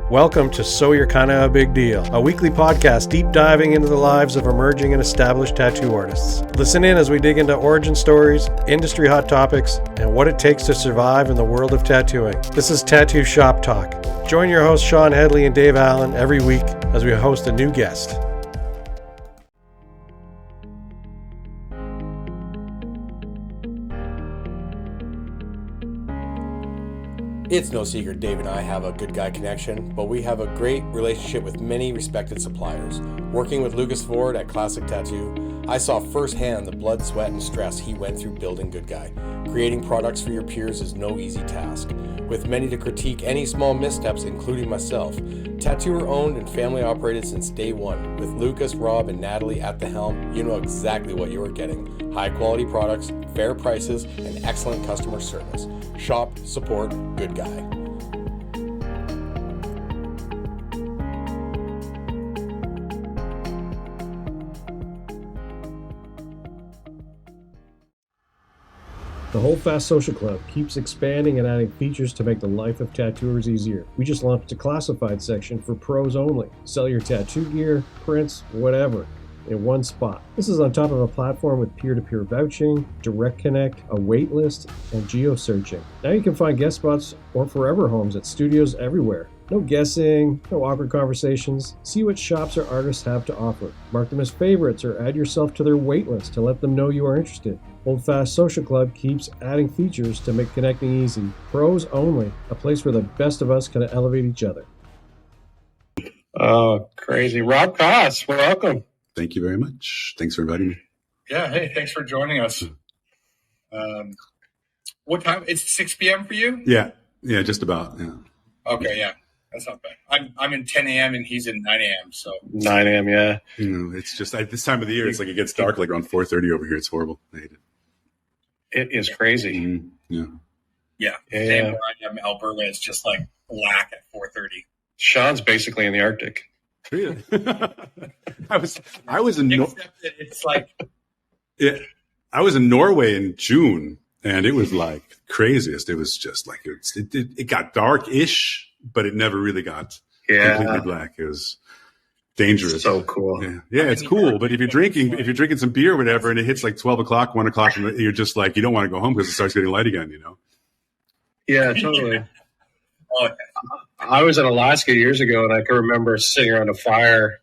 Welcome to So You're Kinda a Big Deal, a weekly podcast deep diving into the lives of emerging and established tattoo artists. Listen in as we dig into origin stories, industry hot topics, and what it takes to survive in the world of tattooing. This is Tattoo Shop Talk. Join your hosts Shawn, Hedley, and Dave Allen every week as we host a new guest. It's no secret Dave and I have a good guy connection, but we have a great relationship with many respected suppliers. Working with Lucas Ford at Classic Tattoo, I saw firsthand the blood, sweat, and stress he went through building Good Guy. Creating products for your peers is no easy task. With many to critique any small missteps, including myself, tattooer owned and family operated since day one. With Lucas, Rob, and Natalie at the helm, you know exactly what you are getting. High quality products, fair prices, and excellent customer service. Shop, support, Good Guy. The Hold Fast Social Club keeps expanding and adding features to make the life of tattooers easier. We just launched a classified section for pros only. Sell your tattoo gear, prints, whatever, in one spot. This is on top of a platform with peer-to-peer vouching, direct connect, a wait list, and geo-searching. Now you can find guest spots or forever homes at studios everywhere. No guessing, no awkward conversations. See what shops or artists have to offer. Mark them as favorites or add yourself to their wait list to let them know you are interested. Hold Fast Social Club keeps adding features to make connecting easy. Pros only, a place where the best of us can elevate each other. Oh, crazy. Rob Koss, welcome. Thank you very much. Thanks for inviting me. Yeah, hey, thanks for joining us. What time? It's 6 p.m. for you? Yeah, just about, yeah. Okay, yeah. That's not bad. I'm in 10 a.m. and he's in 9 a.m. So 9 a.m. Yeah, you know, it's just at this time of the year. It's like it gets dark like around 4:30 over here. It's horrible. I hate it. it is crazy. Mm-hmm. yeah. Same where I am, Alberta. It's just like black at 4:30. Shawn's basically in the Arctic. Really? I was in Except that it's like I was in Norway in June, and it was like craziest. It was just like it got dark-ish, but it never really got completely black. It was dangerous. So cool. Yeah, it's cool. But if you're drinking some beer or whatever, and it hits like 12 o'clock, 1 o'clock, and you're just like, you don't want to go home because it starts getting light again, you know? Yeah, totally. I was in Alaska years ago, and I can remember sitting around a fire.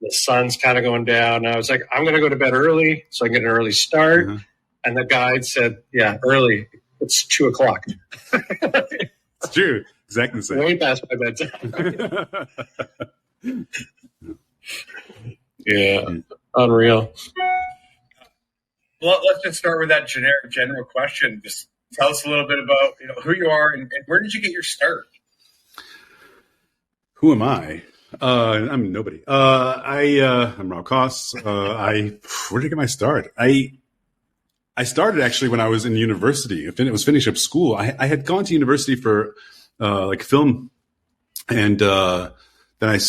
The sun's kind of going down. And I was like, I'm going to go to bed early so I can get an early start. Uh-huh. And the guide said, yeah, early. It's 2 o'clock. It's true. Exactly the same. Way past my bedtime. Yeah, unreal. Well, let's just start with that general question. Just tell us a little bit about who you are and where did you get your start? Who am I? I'm nobody. I'm Rob Koss. Where did I get my start? I started actually when I was in university. It was finishing up school. I had gone to university for like film, and then I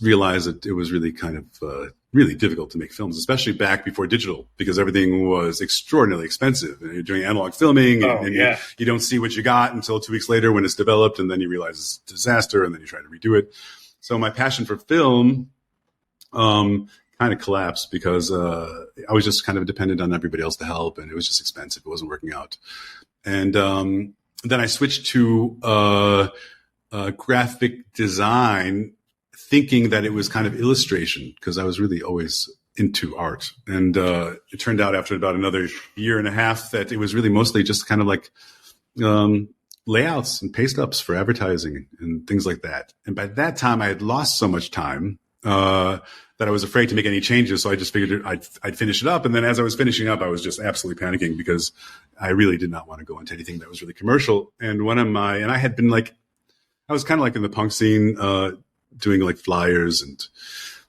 realized that it was really kind of really difficult to make films, especially back before digital, because everything was extraordinarily expensive. And you're doing analog filming, and you don't see what you got until 2 weeks later when it's developed, and then you realize it's a disaster, and then you try to redo it. So my passion for film kind of collapsed because I was just kind of dependent on everybody else to help, and it was just expensive. It wasn't working out. And then I switched to graphic design, thinking that it was kind of illustration, because I was really always into art. And it turned out after about another year and a half that it was really mostly just kind of like layouts and paste ups for advertising and things like that. And by that time I had lost so much time that I was afraid to make any changes. So I just figured I'd finish it up. And then as I was finishing up, I was just absolutely panicking because I really did not want to go into anything that was really commercial. And I had been like, I was kind of like in the punk scene, doing like flyers and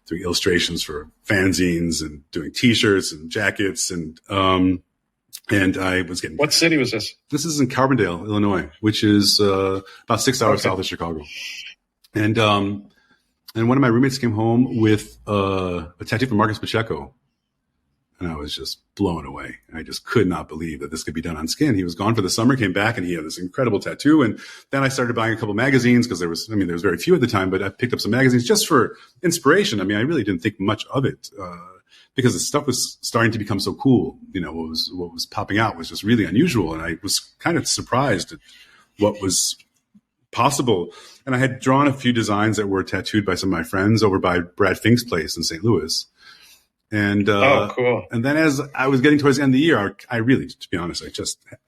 doing illustrations for fanzines and doing t-shirts and jackets. And I was getting... What city was this? This is in Carbondale, Illinois, which is about 6 hours south of Chicago. And one of my roommates came home with a tattoo from Marcus Pacheco. And I was just blown away. I just could not believe that this could be done on skin. He was gone for the summer, came back, and he had this incredible tattoo. And then I started buying a couple magazines because there was very few at the time, but I picked up some magazines just for inspiration. I mean, I really didn't think much of it because the stuff was starting to become so cool. What was popping out was just really unusual. And I was kind of surprised at what was possible. And I had drawn a few designs that were tattooed by some of my friends over by Brad Fink's place in St. Louis. And cool. And then as I was getting towards the end of the year, I really, to be honest,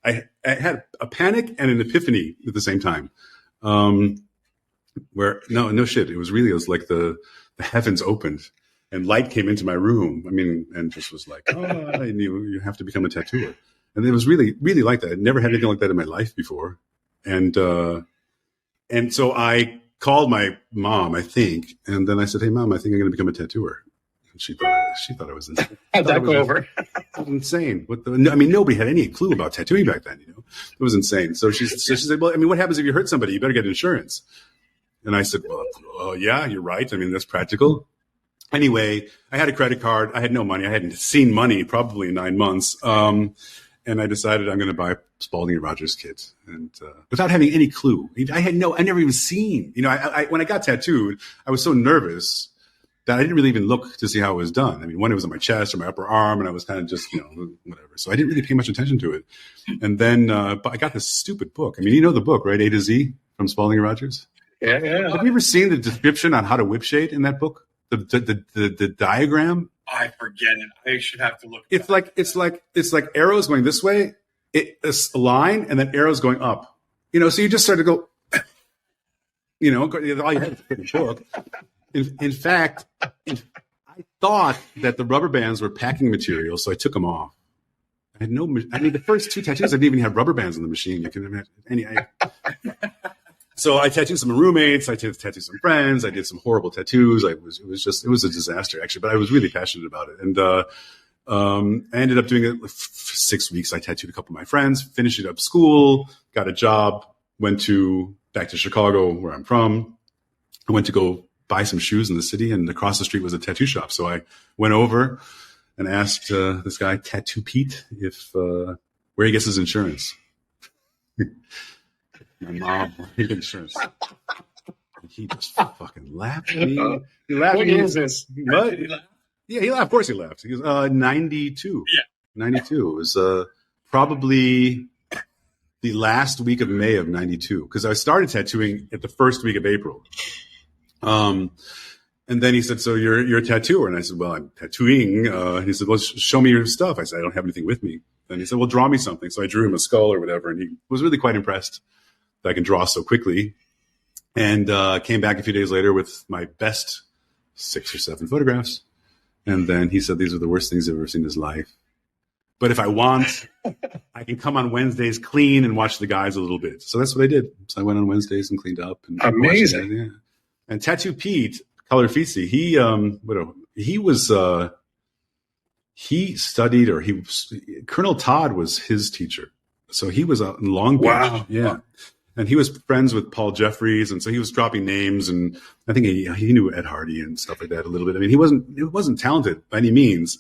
I had a panic and an epiphany at the same time. Where no shit, it was like the heavens opened and light came into my room. I mean, and just was like, I knew you have to become a tattooer. And it was really, really like that. I'd never had anything like that in my life before. And so I called my mom, I think, and then I said, "Hey, Mom, I think I'm going to become a tattooer." And she thought I was insane. How'd that go over? Insane. Nobody had any clue about tattooing back then. It was insane. So she said, "Well, I mean, what happens if you hurt somebody? You better get insurance." And I said, "Well, yeah, you're right. I mean, that's practical." Anyway, I had a credit card. I had no money. I hadn't seen money probably in 9 months. And I decided I'm going to buy Spalding and Rogers kit, and without having any clue. I never even seen. When I got tattooed, I was so nervous that I didn't really even look to see how it was done. I mean, when it was on my chest or my upper arm, and I was kind of just, whatever. So I didn't really pay much attention to it. And then, but I got this stupid book. I mean, the book, right? A to Z from Spalding and Rogers. Yeah. Have you ever seen the description on how to whip shade in that book? The diagram. I forget it. I should have to look. It's like arrows going this way. It's a line, and then arrows going up. So you just start to go. All you had to fit the book. In fact, I thought that the rubber bands were packing material, so I took them off. I had the first two tattoos, I didn't even have rubber bands in the machine. You can imagine. So I tattooed some roommates. I tattooed some friends. I did some horrible tattoos. It was a disaster actually, but I was really passionate about it. And I ended up doing it for 6 weeks. I tattooed a couple of my friends, finished up school, got a job, went back to Chicago where I'm from. I went to go buy some shoes in the city, and across the street was a tattoo shop. So I went over and asked this guy, Tattoo Pete, where he gets his insurance. My mom, he got insurance. And he just fucking laughed at me. He laughed. What is this? What? Yeah, he laughed. Of course he laughed. He was 92. Yeah. 92. It was probably the last week of May of 92, because I started tattooing at the first week of April. And then he said, "So you're a tattooer?" And I said, "Well, I'm tattooing." And he said, "Well, show me your stuff." I said, "I don't have anything with me." And he said, "Well, draw me something." So I drew him a skull or whatever, and he was really quite impressed that I can draw so quickly. And came back a few days later with my best 6 or 7 photographs. And then he said, "These are the worst things he's ever seen in his life. But if I want, I can come on Wednesdays, clean, and watch the guys a little bit." So that's what I did. So I went on Wednesdays and cleaned up. And amazing. Yeah. And Tattoo Pete, Color Fisi, he studied, Colonel Todd was his teacher. So he was out in Long Beach. Wow. Yeah. And he was friends with Paul Jeffries. And so he was dropping names. And I think he knew Ed Hardy and stuff like that a little bit. I mean, he wasn't talented by any means.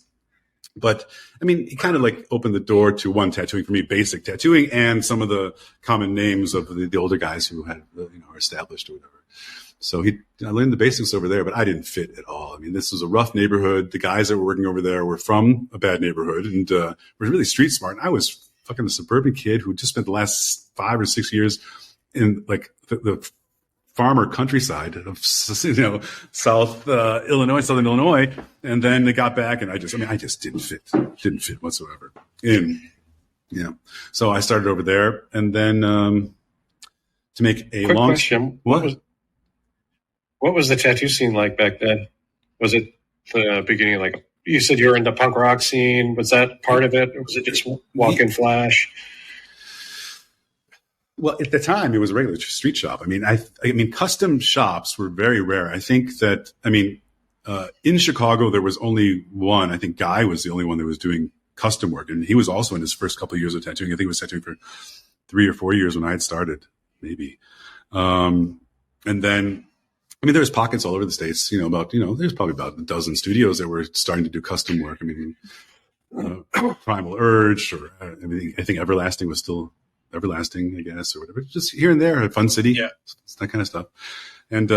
But I mean, he kind of opened the door to tattooing for me, basic tattooing, and some of the common names of the older guys who had, are established or whatever. So I learned the basics over there, but I didn't fit at all. I mean, this was a rough neighborhood. The guys that were working over there were from a bad neighborhood and were really street smart. And I was fucking a suburban kid who just spent the last 5 or 6 years in the farmer countryside of South Illinois, Southern Illinois, and then they got back, and I just didn't fit whatsoever. So I started over there, and then to make a quick long question, what was the tattoo scene like back then? Was it the beginning? You said you were in the punk rock scene. Was that part of it, or was it just walk and flash? Well, at the time, it was a regular street shop. I mean, custom shops were very rare. I think that, in Chicago, there was only one. I think Guy was the only one that was doing custom work. And he was also in his first couple of years of tattooing. I think he was tattooing for 3 or 4 years when I had started, maybe. And then, there's pockets all over the States, there's probably about a dozen studios that were starting to do custom work. Primal Urge, or I think Everlasting was still Everlasting, I guess, or whatever. Just here and there, Fun City, it's that kind of stuff. And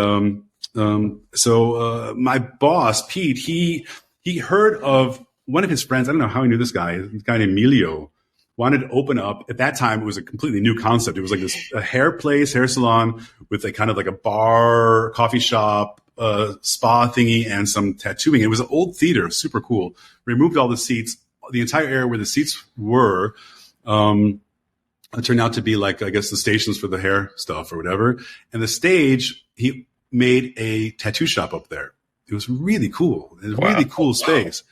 so my boss, Pete, he heard of one of his friends. I don't know how he knew this guy. A guy named Emilio wanted to open up. At that time, it was a completely new concept. It was like a hair place, hair salon with a kind of like a bar, coffee shop, spa thingy, and some tattooing. It was an old theater, super cool. Removed all the seats. The entire area where the seats were it turned out to be like, I guess, the stations for the hair stuff or whatever. And the stage, he made a tattoo shop up there. It was really cool. It was a really cool space.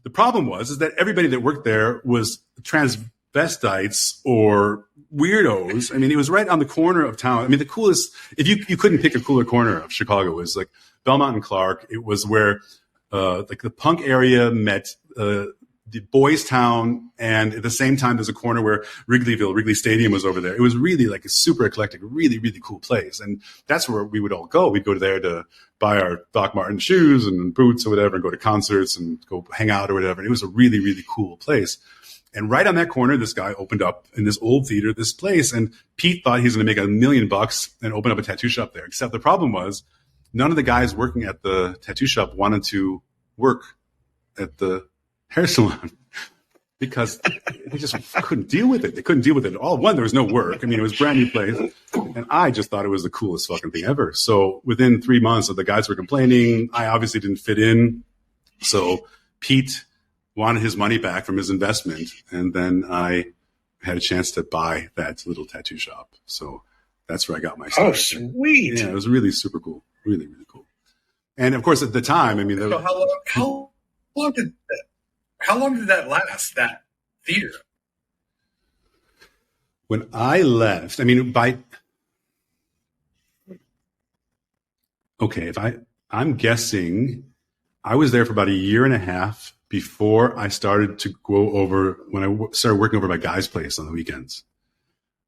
The problem was that everybody that worked there was transvestites or weirdos. I mean, it was right on the corner of town. I mean, the coolest, if you couldn't pick a cooler corner of Chicago, was like Belmont and Clark. It was where like the punk area met the Boys Town, and at the same time, there's a corner where Wrigley Stadium was over there. It was really like a super eclectic, really, really cool place. And that's where we would all go. We'd go there to buy our Doc Marten shoes and boots or whatever, and go to concerts and go hang out or whatever. And it was a really, really cool place. And right on that corner, this guy opened up in this old theater, this place. And Pete thought he was going to make $1 million and open up a tattoo shop there. Except the problem was none of the guys working at the tattoo shop wanted to work at the hair salon because they just couldn't deal with it. They couldn't deal with it at all. One, there was no work. I mean, it was a brand new place. And I just thought it was the coolest fucking thing ever. So within 3 months, the guys were complaining. I obviously didn't fit in. So Pete wanted his money back from his investment. And then I had a chance to buy that little tattoo shop. So that's where I got my start. Oh, sweet. Yeah, it was really super cool. Really, really cool. And of course, at the time, I mean, so how long did that last, that theater? When I left, I mean, I'm guessing I was there for about 1.5 years before I started to go over, when I started working over my guy's place on the weekends.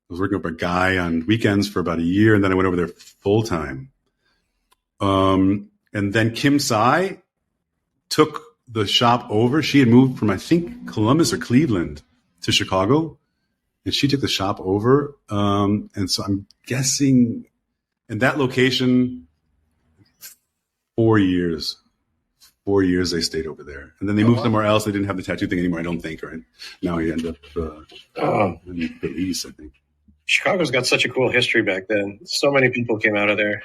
I was working over a guy on weekends for about 1 year, and then I went over there full time. And then Kim Tsai took the shop over. She had moved from, I think, Columbus or Cleveland to Chicago, and she took the shop over. And so I'm guessing in that location, 4 years. 4 years they stayed over there. And then they moved somewhere else. They didn't have the tattoo thing anymore, I don't think. Right now he ended up in Belize, I think. Chicago's got such a cool history back then. So many people came out of there.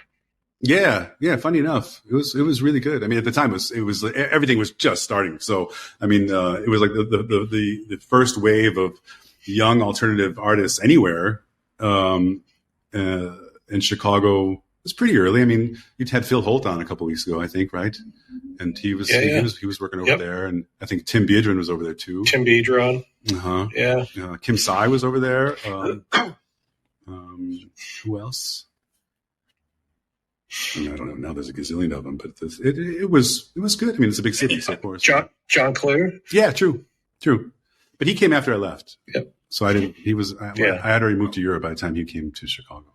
Yeah. Funny enough, it was really good. I mean, at the time, it was everything was just starting. So, I mean, it was like the first wave of young alternative artists anywhere. In Chicago, it was pretty early. I mean, you'd had Phil Holt on a couple weeks ago, I think, right? And he was working over there, and I think Tim Biedron was over there too. Tim Biedron. Yeah. Kim Tsai was over there. Who else? I don't know. Now there's a gazillion of them, but it was good. I mean, it's a big city, so of course. John Clue. Yeah, true. But he came after I left. Yep. So I didn't. I had already moved to Europe by the time he came to Chicago.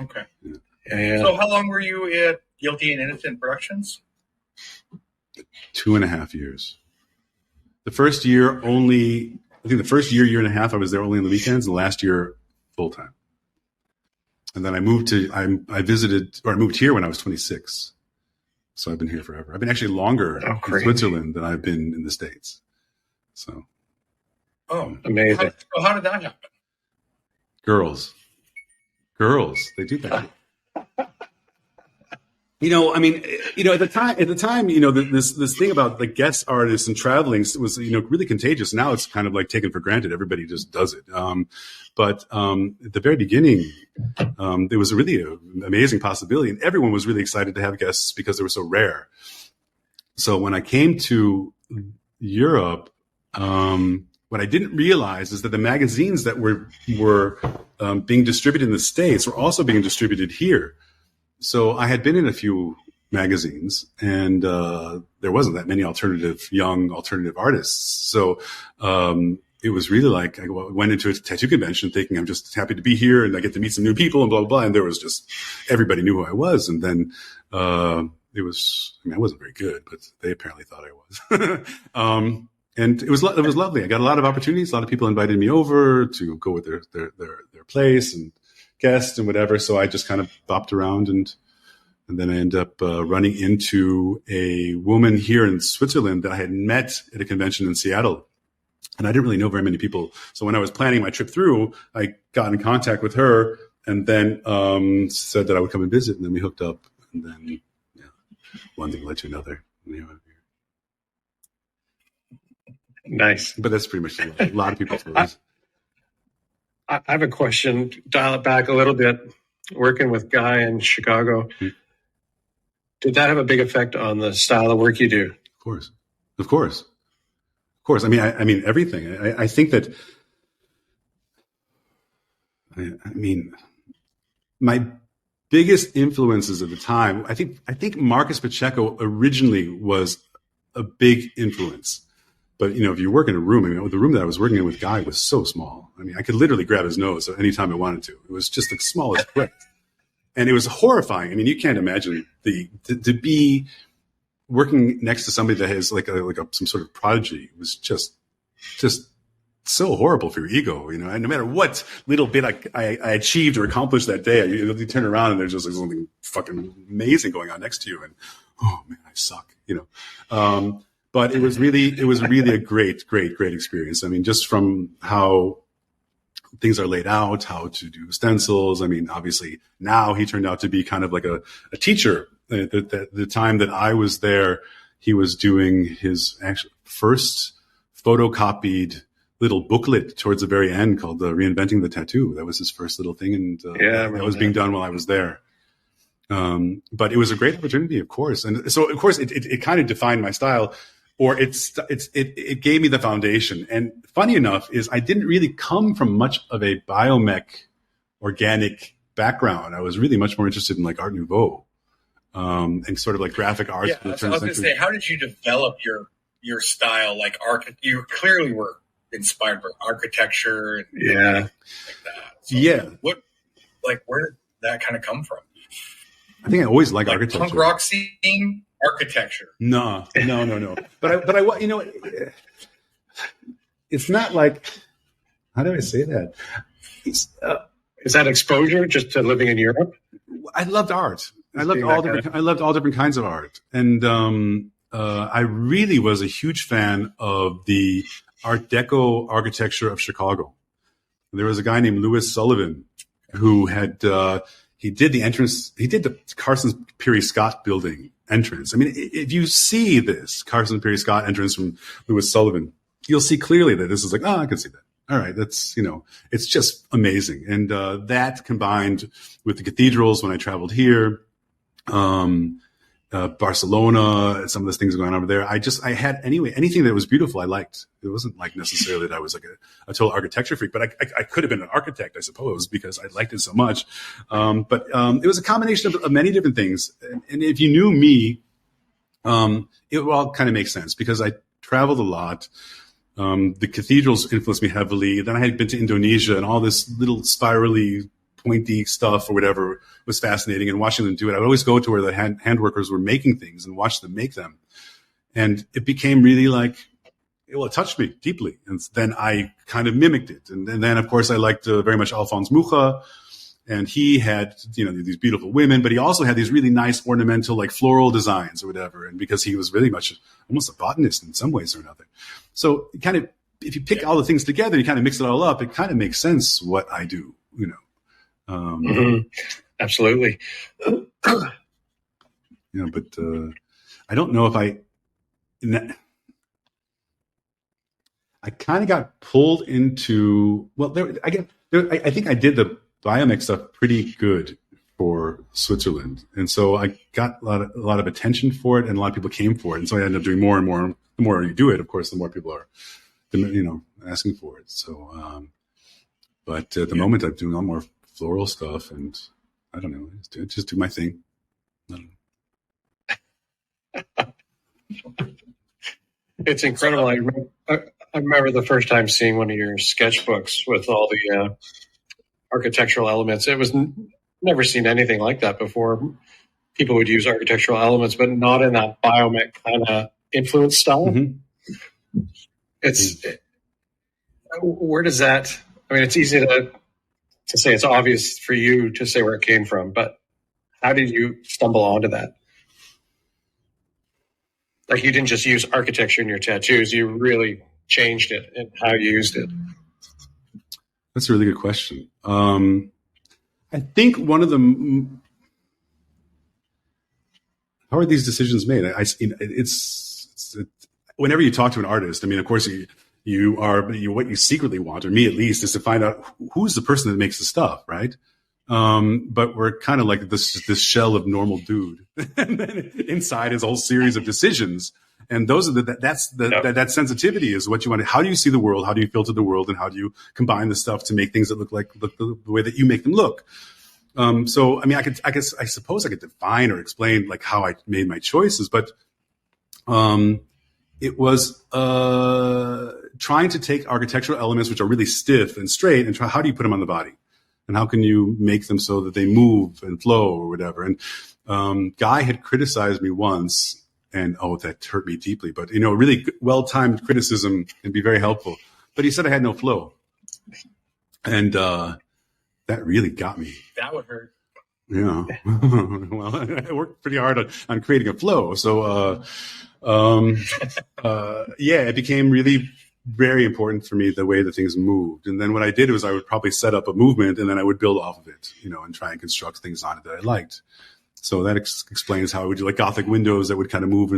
Okay. Yeah. So how long were you at Guilty and Innocent Productions? 2.5 years. The first year only. I think the first year and a half, I was there only on the weekends, and the last year full time. And then I moved here when I was 26. So I've been here forever. I've been actually longer in Switzerland than I've been in the States. So. Oh, amazing. How did that happen? Girls, they do that. I mean, at the time, this thing about like guest artists and traveling was, really contagious. Now it's kind of like taken for granted. Everybody just does it. But at the very beginning, there was really an amazing possibility, and everyone was really excited to have guests because they were so rare. So when I came to Europe, what I didn't realize is that the magazines that were being distributed in the States were also being distributed here. So I had been in a few magazines, and there wasn't that many young alternative artists. So it was really like I went into a tattoo convention thinking I'm just happy to be here and I get to meet some new people and blah, blah, blah. And there was just everybody knew who I was. And then it was, I mean, I wasn't very good, but they apparently thought I was. And it was lovely. I got a lot of opportunities. A lot of people invited me over to go with their place and guests and whatever. So I just kind of bopped around, and then I ended up running into a woman here in Switzerland that I had met at a convention in Seattle. And I didn't really know very many people. So when I was planning my trip through, I got in contact with her, and then said that I would come and visit. And then we hooked up, and then one thing led to another. Nice. But that's pretty much a lot of people's stories. I have a question. Dial it back a little bit. Working with Guy in Chicago, did that have a big effect on the style of work you do? Of course. I mean everything. I think that. I mean, my biggest influences at the time. I think Marcus Pacheco originally was a big influence. But, if you work in a room, the room that I was working in with Guy was so small. I mean, I could literally grab his nose at any time I wanted to. It was just the smallest clip. And it was horrifying. I mean, you can't imagine to be working next to somebody that has some sort of prodigy. It was just so horrible for your ego, and no matter what little bit I achieved or accomplished that day, you turn around and there's just something fucking amazing going on next to you. And, oh man, I suck, But it was really a great experience. I mean, just from how things are laid out, how to do stencils. I mean, obviously now he turned out to be kind of like a teacher. The time that I was there, he was doing his actual first photocopied little booklet towards the very end called Reinventing the Tattoo. That was his first little thing. And that was being done while I was there. But it was a great opportunity, of course. And so, of course, it kind of defined my style. Or it gave me the foundation. And funny enough is I didn't really come from much of a biomech organic background. I was really much more interested in like Art Nouveau, and sort of like graphic arts. Yeah, so I was going to say, how did you develop your style? Like you clearly were inspired by architecture and like that. So where did that kind of come from? I think I always liked architecture. Punk rock scene. Architecture. No. But I it's not like, how do I say that? Is that exposure just to living in Europe? I loved art. I loved all different kinds of art. And I really was a huge fan of the Art Deco architecture of Chicago. There was a guy named Louis Sullivan who had, he did the Carson Peary Scott building entrance. I mean, if you see this Carson Peary Scott entrance from Louis Sullivan, you'll see clearly that this is like, oh, I can see that. All right, that's, it's just amazing. And that combined with the cathedrals when I traveled here, Barcelona, some of the things going on over there. I had anything that was beautiful, I liked. It wasn't like necessarily that I was like a total architecture freak, but I could have been an architect, I suppose, because I liked it so much. But it was a combination of many different things. And if you knew me, it would all kind of make sense because I traveled a lot. The cathedrals influenced me heavily. Then I had been to Indonesia, and all this little spirally pointy stuff or whatever was fascinating, and watching them do it. I would always go to where the hand workers were making things and watch them make them. And it became really like, it touched me deeply. And then I kind of mimicked it. And then, of course, I liked very much Alphonse Mucha. And he had, these beautiful women, but he also had these really nice ornamental, like floral designs or whatever. And because he was really much almost a botanist in some ways or another. So kind of, if you pick all the things together, you kind of mix it all up, it kind of makes sense what I do, Absolutely. But I don't know if I kind of got pulled into, I think I did the biomech stuff pretty good for Switzerland. And so I got a lot of attention for it, and a lot of people came for it. And so I ended up doing more and more. The more you do it, of course, the more people are, asking for it. So, but at the moment I'm doing a lot more floral stuff, and I don't know, just do my thing. I don't know. It's incredible. I remember the first time seeing one of your sketchbooks with all the architectural elements. It was never seen anything like that before. people would use architectural elements, but not in that biomech kind of influence style. Mm-hmm. Where does that? I mean, it's easy to say, it's obvious for you to say where it came from, but how did you stumble onto that? Like, you didn't just use architecture in your tattoos; you really changed it and how you used it. That's a really good question. I think one of the how are these decisions made? It's whenever you talk to an artist. I mean, of course, what you secretly want, or me at least, is to find out who's the person that makes the stuff, right? But we're kind of like this shell of normal dude, and then inside is a whole series of decisions. And those are that sensitivity is what you want. How do you see the world? How do you filter the world? And how do you combine the stuff to make things that look the way that you make them look? So, I mean, I suppose I could define or explain like how I made my choices, but, it was, trying to take architectural elements, which are really stiff and straight, and try, how do you put them on the body? And how can you make them so that they move and flow or whatever? And, Guy had criticized me once, and that hurt me deeply, but really well-timed criticism can be very helpful. But he said I had no flow. And, that really got me. That would hurt. Yeah. Well, I worked pretty hard on creating a flow. So, it became really very important for me, the way that things moved. And then what I did was I would probably set up a movement, and then I would build off of it, and try and construct things on it that I liked. So that explains how I would do like Gothic windows that would kind of move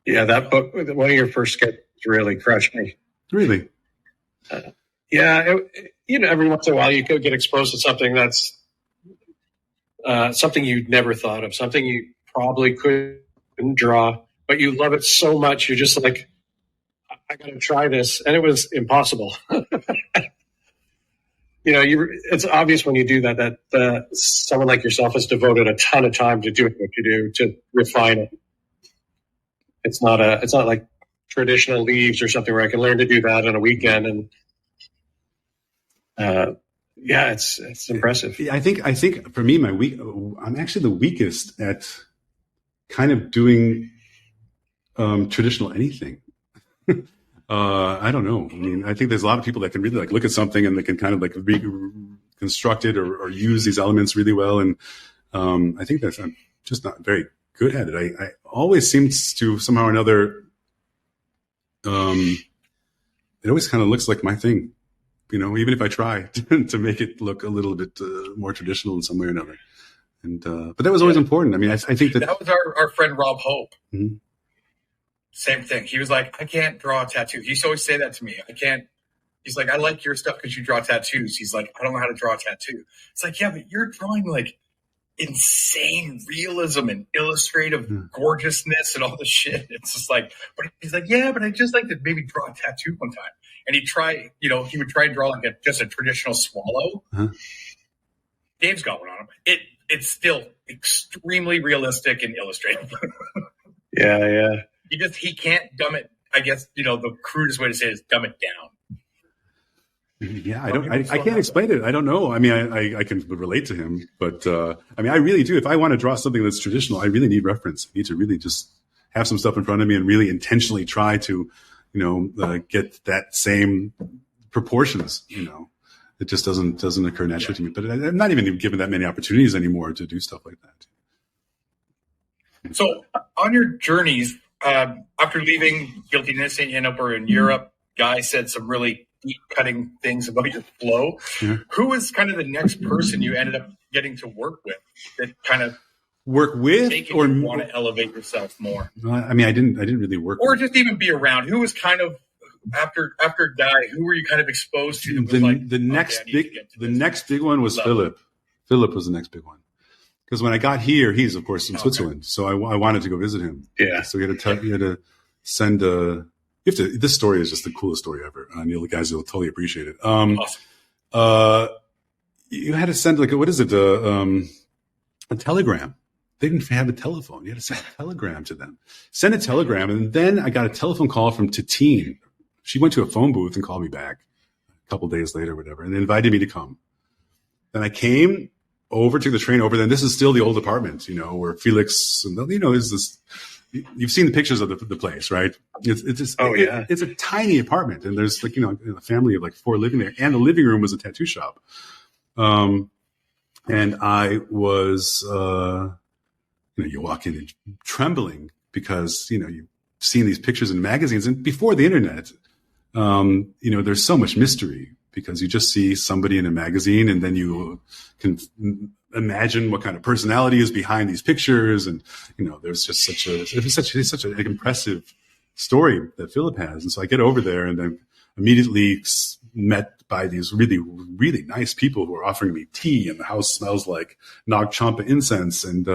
Yeah, that book, one of your first sketches, really crushed me. Really? Every once in a while you could get exposed to something that's something you'd never thought of, something you probably couldn't draw, but you love it so much, you're just like, I got to try this. And it was impossible. It's obvious when you do that someone like yourself has devoted a ton of time to doing what you do, to refine it. It's not like traditional leaves or something where I can learn to do that on a weekend. And it's impressive. I think for me, I'm actually the weakest at kind of doing traditional anything. I don't know. I mean, I think there's a lot of people that can really like look at something and they can kind of like reconstruct it or use these elements really well. And I think I'm just not very good at it. I always seems to somehow or another. It always kind of looks like my thing, even if I try to make it look a little bit more traditional in some way or another. And but that was always important. I mean, I think that was our friend Rob Hope. Mm-hmm. Same thing. He was like, I can't draw a tattoo. He used to always say that to me. I can't. He's like, I like your stuff because you draw tattoos. He's like, I don't know how to draw a tattoo. It's like, yeah, but you're drawing like insane realism and illustrative gorgeousness and all this shit. It's just like, but he's like, yeah, but I just like to maybe draw a tattoo one time. And he would try and draw like just a traditional swallow. Uh-huh. Dave's got one on him. It's still extremely realistic and illustrative. Yeah. He can't dumb it. I guess, the crudest way to say it is dumb it down. Yeah, I can't explain it. I don't know. I mean, I can relate to him, but I mean, I really do. If I want to draw something that's traditional, I really need reference. I need to really just have some stuff in front of me and really intentionally try to, get that same proportions. It just doesn't occur naturally to me. But I'm not even given that many opportunities anymore to do stuff like that. So on your journeys, after leaving Guilty and Innocent, you end up in Europe. Guy said some really deep cutting things about your flow. Yeah. Who was kind of the next person you ended up getting to work with that kind of work with or want to elevate yourself more? I mean, I didn't really work or with. Just even be around. Who was kind of after Guy? Who were you kind of exposed to? The next big one was Philip. Philip was the next big one. Because when I got here, he's of course in Switzerland, so I wanted to go visit him. Yeah. So we had to send a. This story is just the coolest story ever. You guys will totally appreciate it. Awesome. You had to send a telegram. They didn't have a telephone. You had to send a telegram to them. Send a telegram, and then I got a telephone call from Tatine. She went to a phone booth and called me back a couple days later, or whatever, and invited me to come. Then I came over, took the train over. Then this is still the old apartment, where Felix and is this. You've seen the pictures of the place, right? It's a tiny apartment, and there's like a family of like 4 living there, and the living room was a tattoo shop. And I was, you walk in and trembling because you've seen these pictures in magazines, and before the internet, there's so much mystery because you just see somebody in a magazine, and then you can imagine what kind of personality is behind these pictures. And, there's just such an impressive story that Philip has. And so I get over there and then immediately met by these really, really nice people who are offering me tea, and the house smells like Nag Champa incense. And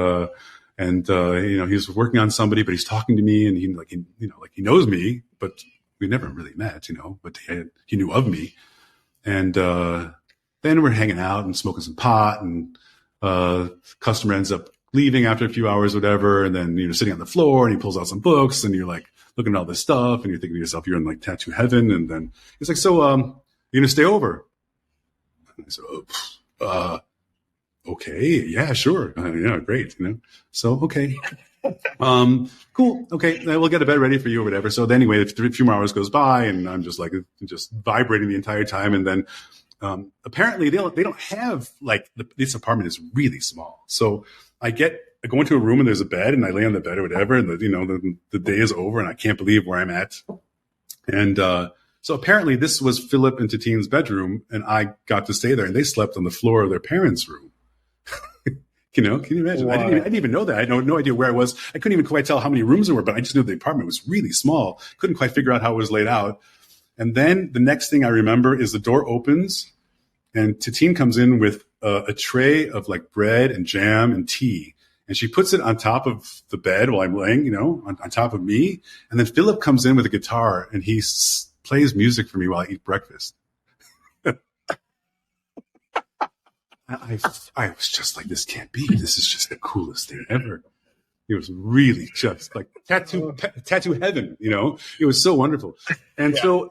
he's working on somebody, but he's talking to me, and he knows me, but we never really met, but he knew of me. And, then we're hanging out and smoking some pot, and, customer ends up leaving after a few hours, whatever. And then, sitting on the floor, and he pulls out some books, and you're like looking at all this stuff, and you're thinking to yourself, you're in like tattoo heaven. And then he's like, so, you're going to stay over? And I said, okay. Yeah, sure. Yeah, great. So, okay. Cool. Okay. We'll get a bed ready for you or whatever. So anyway, a few more hours goes by, and I'm just vibrating the entire time. And then, apparently they don't have this apartment is really small. So I go into a room, and there's a bed, and I lay on the bed or whatever. And the day is over, and I can't believe where I'm at. And, so apparently this was Philip and Tatine's bedroom, and I got to stay there, and they slept on the floor of their parents' room. Can you imagine? Wow. I didn't even know that. I had no idea where I was. I couldn't even quite tell how many rooms there were, but I just knew the apartment was really small. Couldn't quite figure out how it was laid out. And then the next thing I remember is the door opens, and Tatine comes in with a tray of like bread and jam and tea. And she puts it on top of the bed while I'm laying, on top of me. And then Philip comes in with a guitar, and he plays music for me while I eat breakfast. I was just like, this can't be. This is just the coolest thing ever. It was really just like tattoo heaven, It was so wonderful. And so,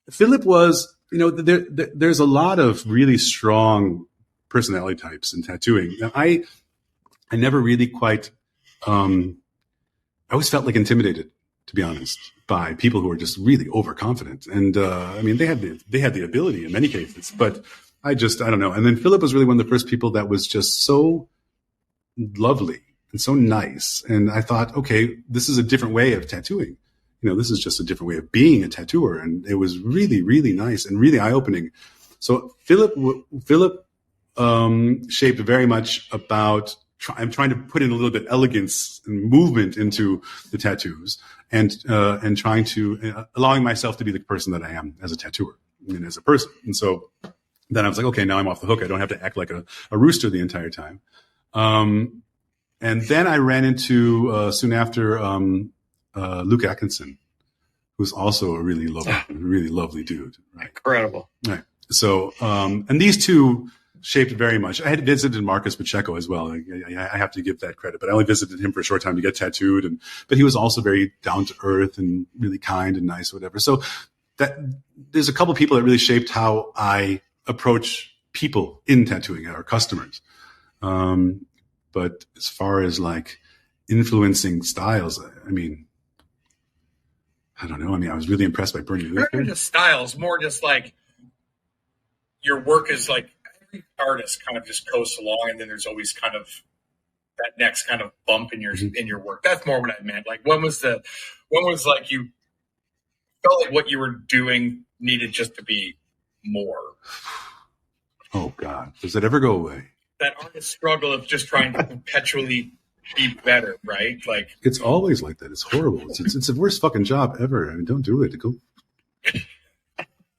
Philip was, there's a lot of really strong personality types in tattooing. And I never really quite, I always felt like intimidated, to be honest, by people who are just really overconfident. And, they had the ability in many cases, but I don't know. And then Philip was really one of the first people that was just so lovely and so nice. And I thought, okay, this is a different way of tattooing. This is just a different way of being a tattooer. And it was really, really nice and really eye-opening. So Philip shaped very much about I'm trying to put in a little bit elegance and movement into the tattoos, and trying to allowing myself to be the person that I am as a tattooer and as a person. And so then I was like, okay, now I'm off the hook. I don't have to act like a rooster the entire time. And then I ran into soon after Luke Atkinson, who's also a really lovely dude. Right? Incredible. Right. So, and these two shaped very much. I had visited Marcus Pacheco as well. I have to give that credit, but I only visited him for a short time to get tattooed. But he was also very down to earth and really kind and nice, whatever. So that there's a couple people that really shaped how I approach people in tattooing, our customers. But as far as like influencing styles, I don't know. I was really impressed by Bernie Luke. Not just styles, more just like your work is like every artist kind of just coasts along, and then there's always kind of that next kind of bump in your work. That's more what I meant. Like when was like you felt like what you were doing needed just to be more? Oh God, does that ever go away? That artist struggle of just trying to perpetually be better, right? Like it's always like that. It's horrible. It's the worst fucking job ever. Don't do it. Go.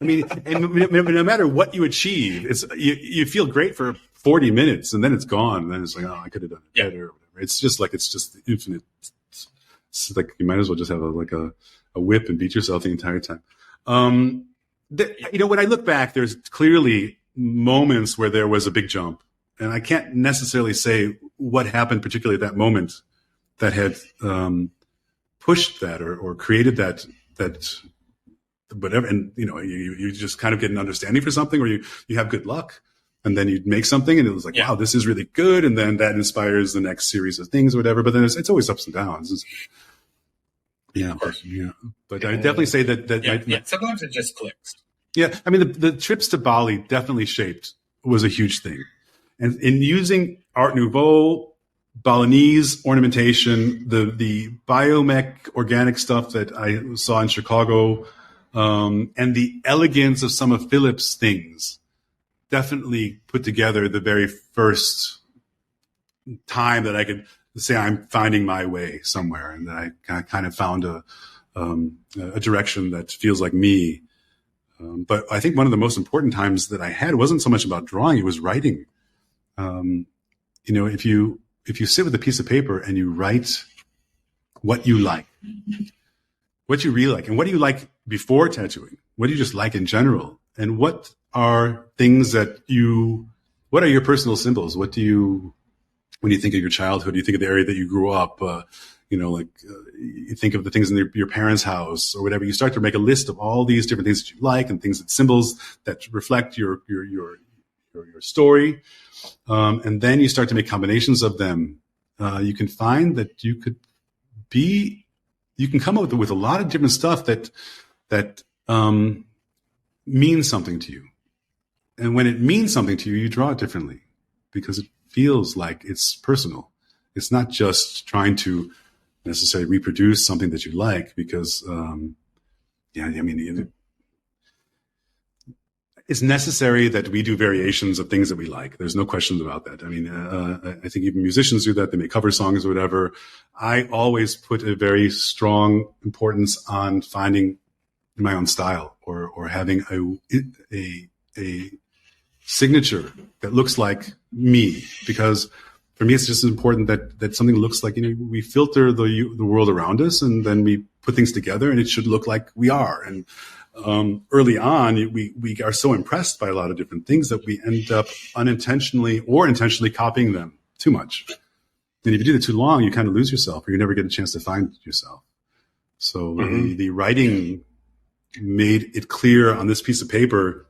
And no matter what you achieve, it's you feel great for 40 minutes, and then it's gone. And then it's like, oh, I could have done it better. Or whatever. It's just infinite. It's like you might as well just have a whip and beat yourself the entire time. When I look back, there's clearly moments where there was a big jump. And I can't necessarily say what happened, particularly at that moment, that had pushed that or created that whatever. And, you just kind of get an understanding for something, or you have good luck. And then you make something and it was like, wow, this is really good. And then that inspires the next series of things or whatever. But then it's always ups and downs. But I definitely say that. Sometimes it just clicks. Yeah. I mean, the trips to Bali definitely was a huge thing. And in using Art Nouveau, Balinese ornamentation, the biomech organic stuff that I saw in Chicago, and the elegance of some of Philip's things, definitely put together the very first time that I could say I'm finding my way somewhere, and that I kind of found a direction that feels like me. But I think one of the most important times that I had wasn't so much about drawing; it was writing. If you sit with a piece of paper and you write what you like, what you really like, and what do you like before tattooing, what do you just like in general, and what are things what are your personal symbols? What do you, when you think of your childhood, you think of the area that you grew up, you think of the things in your parents' house or whatever. You start to make a list of all these different things that you like and things that symbols that reflect your story. And then you start to make combinations of them. You can find that you can come up with a lot of different stuff that means something to you. And when it means something to you, you draw it differently because it feels like it's personal. It's not just trying to necessarily reproduce something that you like because, it's necessary that we do variations of things that we like. There's no questions about that. I mean, I think even musicians do that. They make cover songs or whatever. I always put a very strong importance on finding my own style or having a signature that looks like me, because for me, it's just important that something looks like, we filter the world around us and then we put things together and it should look like we are. And early on, we are so impressed by a lot of different things that we end up unintentionally or intentionally copying them too much. And if you do that too long, you kind of lose yourself, or you never get a chance to find yourself. So the writing made it clear on this piece of paper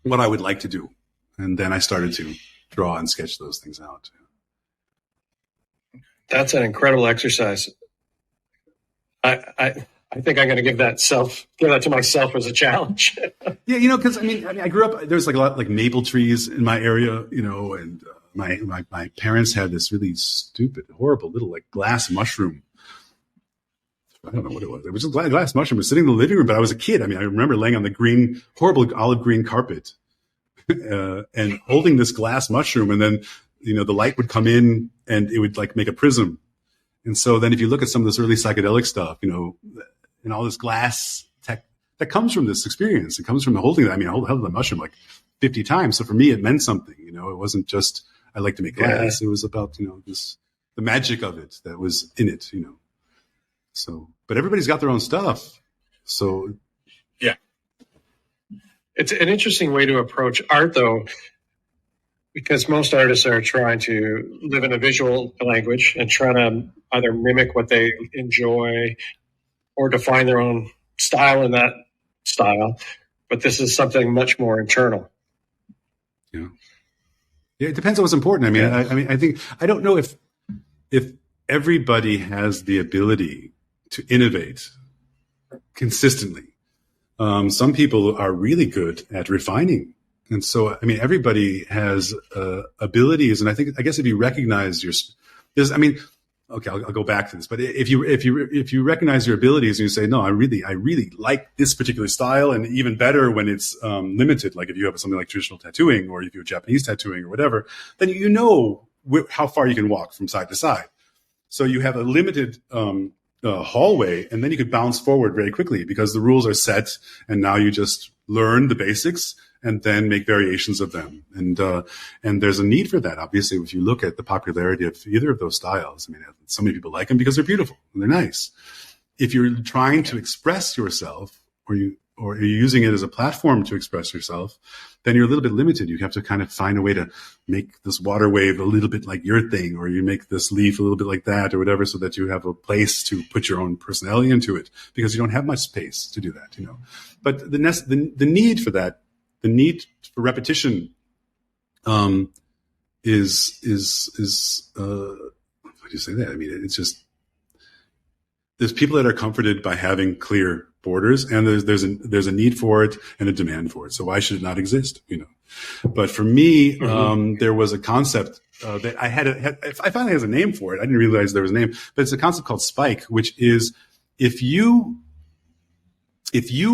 what I would like to do. And then I started to draw and sketch those things out. That's an incredible exercise. I think I'm going to give that to myself as a challenge. Yeah, because I grew up. There's like a lot like maple trees in my area, and my parents had this really stupid, horrible little like glass mushroom. I don't know what it was. It was just a glass mushroom. It was sitting in the living room, but I was a kid. I remember laying on the horrible olive green carpet, and holding this glass mushroom, and then the light would come in and it would like make a prism. And so then if you look at some of this early psychedelic stuff, and all this glass tech that comes from this experience, it comes from the holding. I held the mushroom like 50 times. So for me, it meant something, it wasn't just, I like to make glass. Yeah. It was about, the magic of it that was in it, So, but everybody's got their own stuff. So. Yeah. It's an interesting way to approach art though, because most artists are trying to live in a visual language and trying to either mimic what they enjoy or define their own style in that style. But this is something much more internal. Yeah. Yeah, it depends on what's important. I think I don't know if everybody has the ability to innovate consistently. Some people are really good at refining. And so, everybody has abilities, and I guess if you recognize I'll go back to this. But if you recognize your abilities and you say, no, I really like this particular style, and even better when it's limited, like if you have something like traditional tattooing, or if you have Japanese tattooing or whatever, then how far you can walk from side to side. So you have a limited hallway, and then you could bounce forward very quickly because the rules are set, and now you just learn the basics and then make variations of them. And there's a need for that. Obviously, if you look at the popularity of either of those styles, so many people like them because they're beautiful and they're nice. If you're trying to express yourself, or you're using it as a platform to express yourself, then you're a little bit limited. You have to kind of find a way to make this water wave a little bit like your thing, or you make this leaf a little bit like that, or whatever, so that you have a place to put your own personality into it, because you don't have much space to do that, you know. But the need for that, the need for repetition, is how do you say that? I mean, it's just, there's people that are comforted by having clear borders, and there's a need for it and a demand for it. So why should it not exist? You know, but for me, there was a concept that I finally has a name for it. I didn't realize there was a name, but it's a concept called spike, which is if you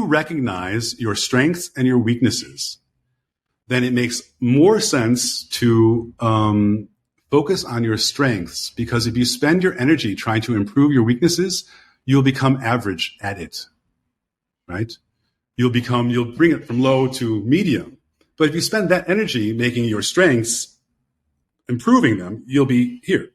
recognize your strengths and your weaknesses, then it makes more sense to focus on your strengths, because if you spend your energy trying to improve your weaknesses, you'll become average at it, right? You'll bring it from low to medium. But if you spend that energy making your strengths, improving them, you'll be here.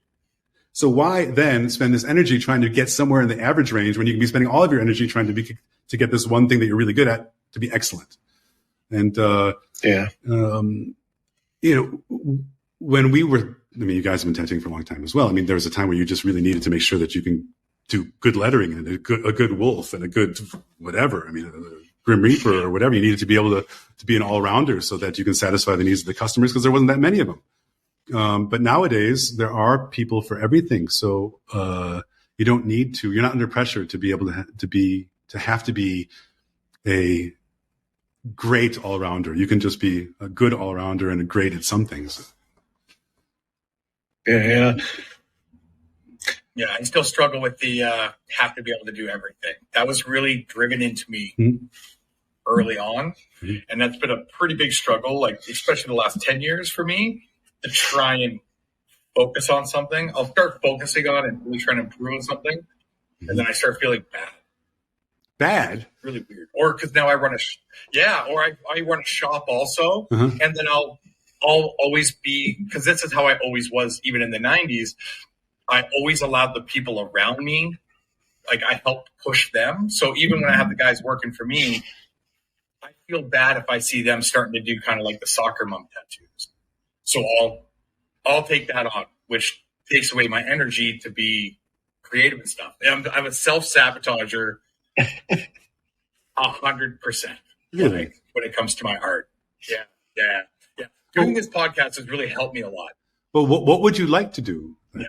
So why then spend this energy trying to get somewhere in the average range when you can be spending all of your energy trying to get this one thing that you're really good at to be excellent? And, you know, when we were, I mean, you guys have been tattooing for a long time as well. I mean, there was a time where you just really needed to make sure that you can do good lettering and a good wolf and a good whatever. I mean, a Grim Reaper or whatever. You needed to be able to be an all-rounder so that you can satisfy the needs of the customers, because there wasn't that many of them. But nowadays there are people for everything. So, you don't need to, you're not under pressure to be able to have to be a great all-rounder. You can just be a good all-rounder and a great at some things. Yeah, I still struggle with the have to be able to do everything. That was really driven into me early on, and that's been a pretty big struggle, like especially the last 10 years for me, to try and focus on something. I'll start focusing on and really trying to improve on something, and then I start feeling bad. Really weird. Or because now I run I run a shop also, and then I'll always be, because this is how I always was, even in the 90s. I always allowed the people around me, like I helped push them. So even when I have the guys working for me, I feel bad if I see them starting to do kind of like the soccer mom tattoos. So I'll take that on, which takes away my energy to be creative and stuff. And I'm a self-sabotager 100%. Really? Like, when it comes to my art. Yeah. Doing this podcast has really helped me a lot. Well, what would you like to do? Yeah.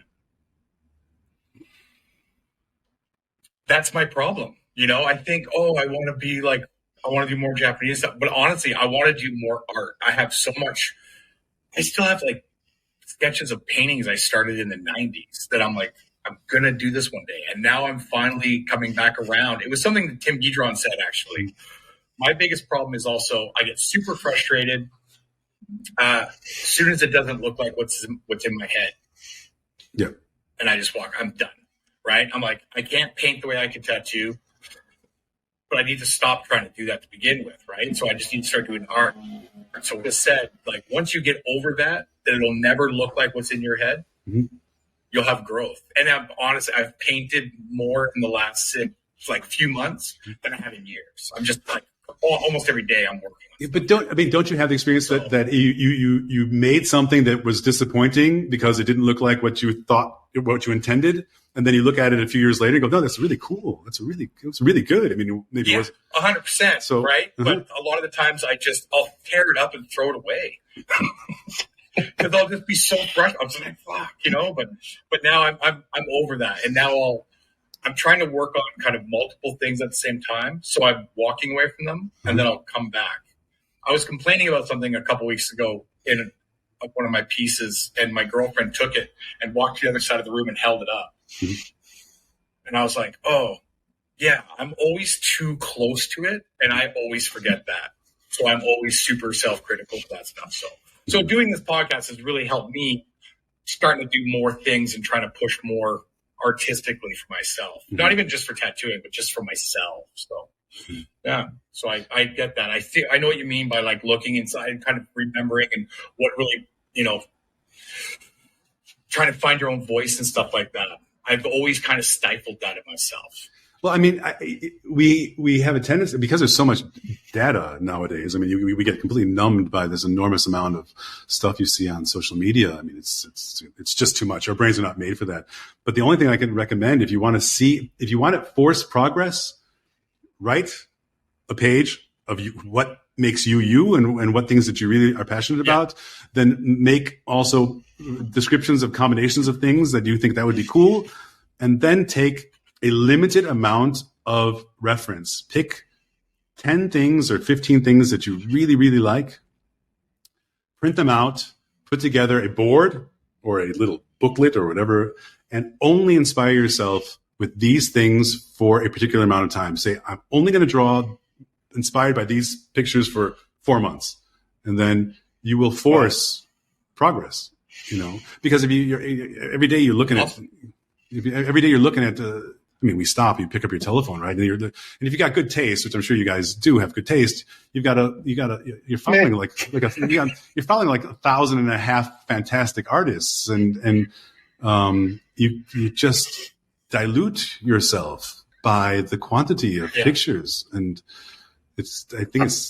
That's my problem. You know, I think, I want to do more Japanese stuff. But honestly, I want to do more art. I have so much. I still have like sketches of paintings I started in the 90s that I'm like, I'm going to do this one day. And now I'm finally coming back around. It was something that Tim Guidron said, actually. My biggest problem is also I get super frustrated as soon as it doesn't look like what's in my head. Yeah. And I just walk, I'm done, right? I'm like, I can't paint the way I can tattoo, but I need to stop trying to do that to begin with, right? So I just need to start doing art. So just said, like, once you get over that it'll never look like what's in your head, you'll have growth. And I've painted more in the last few months than I have in years. I'm just like, almost every day I'm working. But don't you have the experience that you made something that was disappointing because it didn't look like what you thought, what you intended, and then you look at it a few years later and go, no, that's really cool. It's really good. I mean, maybe it was 100%. So, right. But a lot of the times I'll tear it up and throw it away because I'll just be so fresh. I'm just like, fuck, you know. But now I'm over that, and now I'm trying to work on kind of multiple things at the same time. So I'm walking away from them, and then I'll come back. I was complaining about something a couple weeks ago in one of my pieces, and my girlfriend took it and walked to the other side of the room and held it up. And I was like, oh, yeah, I'm always too close to it, and I always forget that. So I'm always super self-critical for that stuff. So doing this podcast has really helped me starting to do more things and trying to push more artistically for myself, not even just for tattooing, but just for myself. So yeah, so I get that. I know what you mean by like looking inside and kind of remembering and what really, you know, trying to find your own voice and stuff like that. I've always kind of stifled that in myself. Well, I mean, we have a tendency, because there's so much data nowadays. I mean, we get completely numbed by this enormous amount of stuff you see on social media. I mean, it's just too much. Our brains are not made for that. But the only thing I can recommend, if you want to force progress, write a page of what makes you and what things that you really are passionate about. Then make also descriptions of combinations of things that you think that would be cool, and then take a limited amount of reference. Pick 10 things or 15 things that you really, really like. Print them out, put together a board or a little booklet or whatever, and only inspire yourself with these things for a particular amount of time. Say, I'm only going to draw inspired by these pictures for 4 months. And then you will force progress, because if every day you're looking at, I mean, we stop, you pick up your telephone, right? And if you got good taste, which I'm sure you guys do have good taste, you're following you're following like 1,500 fantastic artists, and you just dilute yourself by the quantity of pictures. And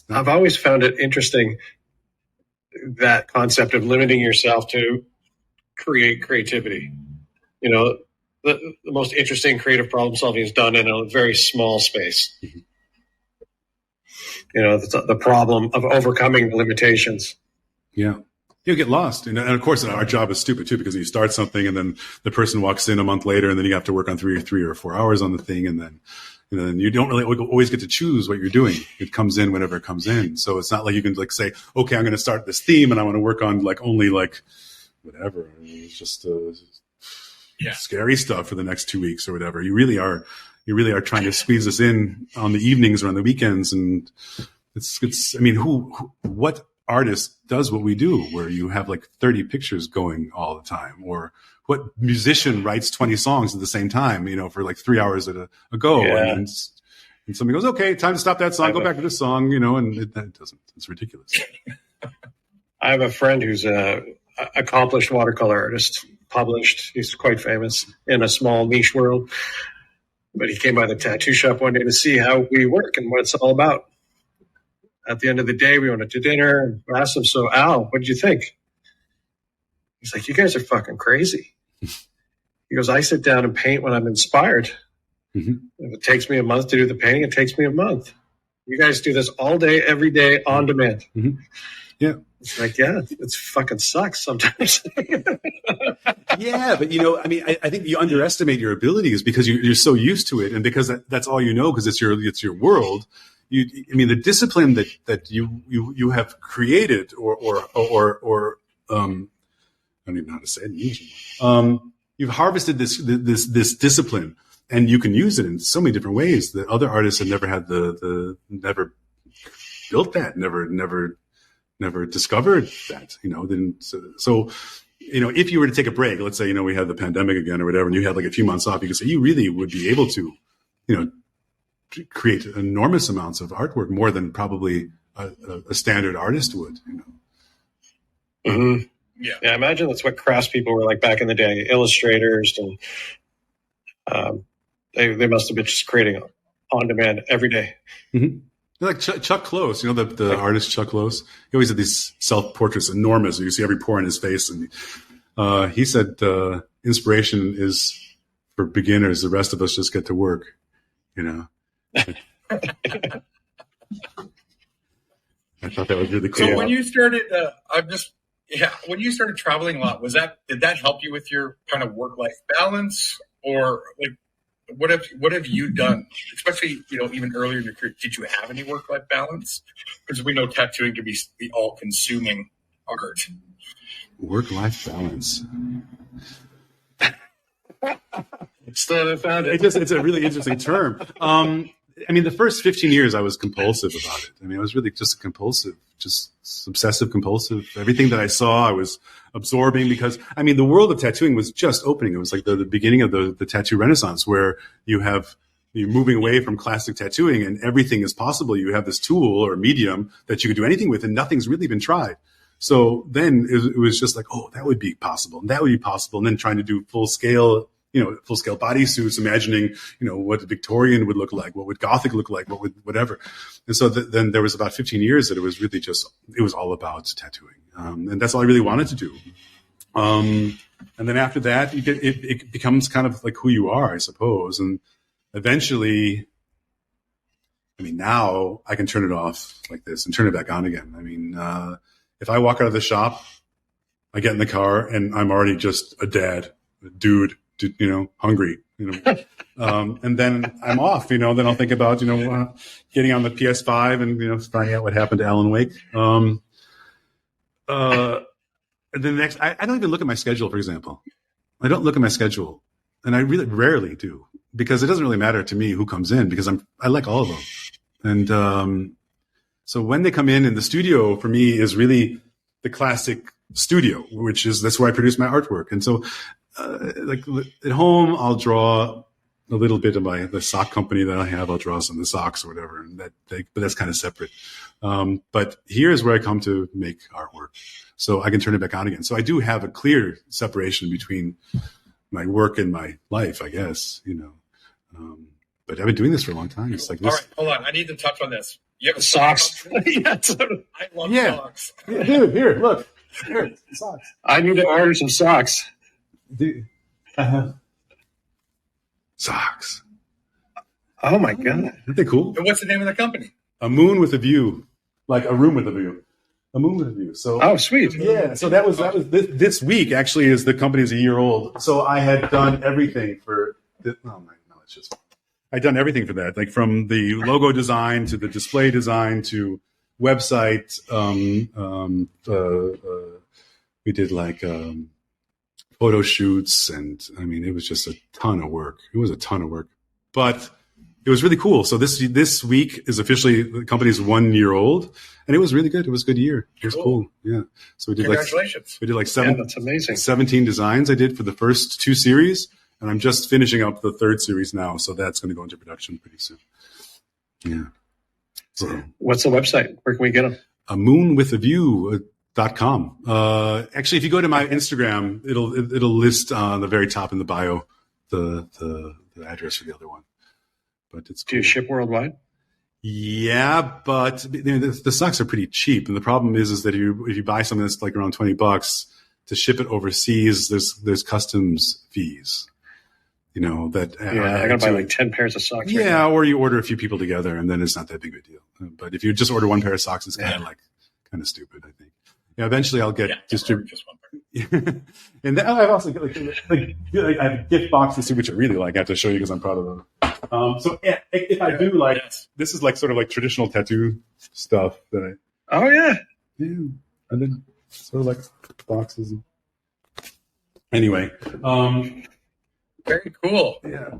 I've always found it interesting, that concept of limiting yourself to create creativity. The most interesting creative problem solving is done in a very small space. Mm-hmm. The problem of overcoming limitations. Yeah. You get lost. And of course, our job is stupid too, because you start something and then the person walks in a month later, and then you have to work on 3 or 4 hours on the thing. And then, you don't really always get to choose what you're doing. It comes in whenever it comes in. So it's not like you can say, okay, I'm going to start this theme and I want to work on only whatever. It's just, scary stuff for the next 2 weeks or whatever. You really are trying to squeeze this in on the evenings or on the weekends. And what artist does what we do, where you have 30 pictures going all the time? Or what musician writes 20 songs at the same time, for 3 hours a go? Yeah. And somebody goes, okay, time to stop that song, go back to this song, and that doesn't, it's ridiculous. I have a friend who's a accomplished watercolor artist, published. He's quite famous in a small niche world. But he came by the tattoo shop one day to see how we work and what it's all about. At the end of the day, we went to dinner and asked him, so Al, what did you think? He's like, you guys are fucking crazy. He goes, I sit down and paint when I'm inspired. Mm-hmm. If it takes me a month to do the painting, it takes me a month. You guys do this all day, every day, on demand. Mm-hmm. Yeah. It's it fucking sucks sometimes. Yeah, but I think you underestimate your abilities because you're so used to it, and because that's all because it's your world. The discipline that you have created, or I don't even know how to say it. You've harvested this discipline, and you can use it in so many different ways that other artists have never had never built that, never discovered that, then so if you were to take a break, let's say, we had the pandemic again or whatever, and you had a few months off, you could say you really would be able to, create enormous amounts of artwork, more than probably a standard artist would, Mm-hmm. Yeah. Imagine that's what crass people were like back in the day, illustrators, and they must have been just creating on demand every day. Mm-hmm. Like Chuck Close, the artist Chuck Close. He always had these self-portraits, enormous. You see every pore in his face. And he said inspiration is for beginners. The rest of us just get to work, I thought that was really cool. So when you started, when you started traveling a lot, did that help you with your kind of work-life balance, or what have you done, especially even earlier in your career? Did you have any work-life balance? Because we know tattooing can be the all-consuming art. Work-life balance. Still haven't found it. It's a really interesting term. The first 15 years I was compulsive about it. I was really just obsessive compulsive. Everything that I saw, I was absorbing, because the world of tattooing was just opening. It was like the beginning of the tattoo renaissance, where you're moving away from classic tattooing and everything is possible. You have this tool or medium that you can do anything with, and nothing's really been tried. So then it was just like, oh, that would be possible, and that would be possible. And then trying to do full scale, full scale bodysuits, imagining, what Victorian would look like, what would Gothic look like, what would whatever. And so then there was about 15 years that it was really it was all about tattooing. And that's all I really wanted to do. And then after that, it becomes kind of like who you are, I suppose. And eventually, now I can turn it off like this and turn it back on again. If I walk out of the shop, I get in the car and I'm already just a dude, hungry, and then I'm off, then I'll think about, getting on the PS5 and, finding out what happened to Alan Wake. And then next, I don't even look at my schedule, for example. I don't look at my schedule, and I really rarely do, because it doesn't really matter to me who comes in, because I like all of them. And so when they come in the studio for me is really the classic studio, that's where I produce my artwork. And so like at home, I'll draw a little bit of the sock company that I have. I'll draw some of the socks or whatever, and but that's kind of separate. But here's where I come to make artwork, so I can turn it back on again. So I do have a clear separation between my work and my life, I guess, but I've been doing this for a long time. It's like this. All right, hold on. I need to touch on this. You have socks. I love socks. Yeah, dude, here, look. Here, socks. I need to order some socks. Dude. Socks. Oh my God. Aren't they cool? And what's the name of the company? A Moon with a View. Like a room with a view. A moon with a view. So sweet. Yeah. So that was this week actually is the company's a year old. So I had done everything for I'd done everything for that, like from the logo design to the display design to website. We did like photo shoots, and it was just a ton of work. It was a ton of work, but it was really cool. So this week is officially the company's 1 year old, and it was really good. It was a good year. It was cool. Yeah. So we did Congratulations. That's amazing. 17 designs I did for the first 2 series. And I'm just finishing up the 3rd series now, so that's going to go into production pretty soon. Yeah. So, what's the website? Where can we get them? moonwithaview.com. Actually, if you go to my Instagram, it'll list on the very top in the bio the address for the other one. But it's cool. Do you ship worldwide? Yeah, but the socks are pretty cheap, and the problem is that if you buy something that's like around $20 to ship it overseas, there's customs fees. I gotta buy like 10 pairs of socks. Yeah, or you order a few people together, and then it's not that big of a deal. But if you just order one pair of socks, it's kind of stupid, I think. Yeah, eventually I'll get just one pair. And then I've also got I have gift boxes too, which I really like. I have to show you because I'm proud of them. So if I do this is like sort of like traditional tattoo stuff that Oh yeah, and then sort of like boxes. Anyway. Very cool. Yeah.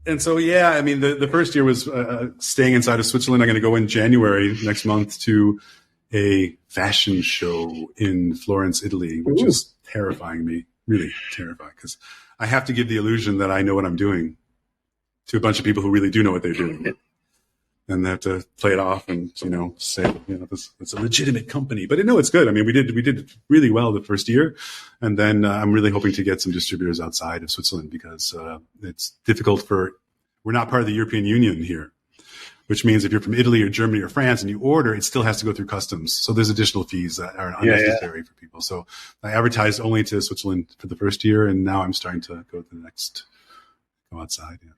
And so, the first year was staying inside of Switzerland. I'm going to go in January next month to a fashion show in Florence, Italy, which is terrifying me, really terrifying, because I have to give the illusion that I know what I'm doing to a bunch of people who really do know what they're doing. And they have to play it off and, say, it's a legitimate company. But no, it's good. We did really well the first year. And then I'm really hoping to get some distributors outside of Switzerland, because it's difficult we're not part of the European Union here, which means if you're from Italy or Germany or France and you order, it still has to go through customs. So there's additional fees that are unnecessary for people. So I advertised only to Switzerland for the first year, and now I'm starting to go outside. Yeah.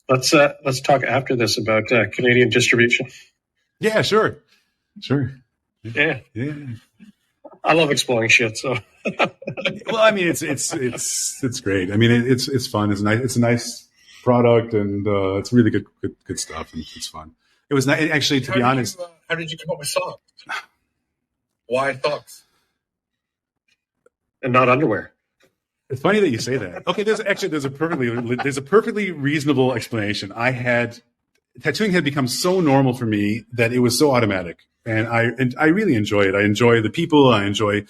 Let's talk after this about Canadian distribution. Yeah, sure. Yeah. I love exploring shit. So, well, it's great. It's fun. It's a nice product, and it's really good stuff, and it's fun. It was nice, actually, to be honest. How did you come up with socks? Why socks? And not underwear. It's funny that you say that. Okay, there's a perfectly reasonable explanation. Tattooing had become so normal for me that it was so automatic, and I really enjoy it. I enjoy the people. I enjoy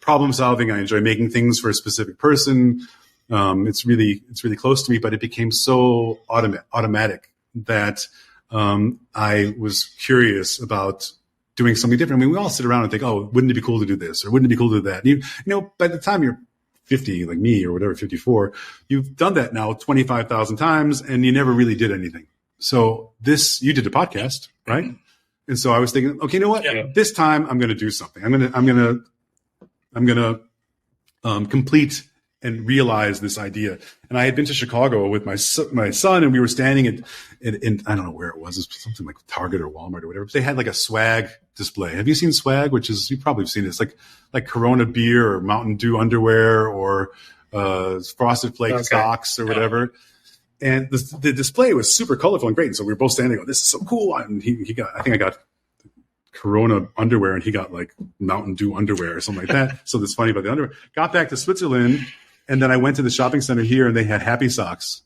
problem solving. I enjoy making things for a specific person. It's really close to me, but it became so automatic that I was curious about doing something different. We all sit around and think, oh, wouldn't it be cool to do this, or wouldn't it be cool to do that? And by the time you're 50, like me or whatever, 54, you've done that now 25,000 times and you never really did anything. So you did a podcast, right? And so I was thinking, okay, you know what? Yeah. This time I'm going to do something. I'm going to complete and realize this idea. And I had been to Chicago with my son, and we were standing in I don't know where it was something like Target or Walmart or whatever. But they had like a swag display. Have you seen swag? Which is, you've probably seen it. It's like Corona beer or Mountain Dew underwear or Frosted Flake socks or whatever. And the display was super colorful and great. And so we were both standing there, this is so cool. And I think I got Corona underwear and he got like Mountain Dew underwear or something like that. So that's funny about the underwear. Got back to Switzerland, and then I went to the shopping center here and they had Happy Socks.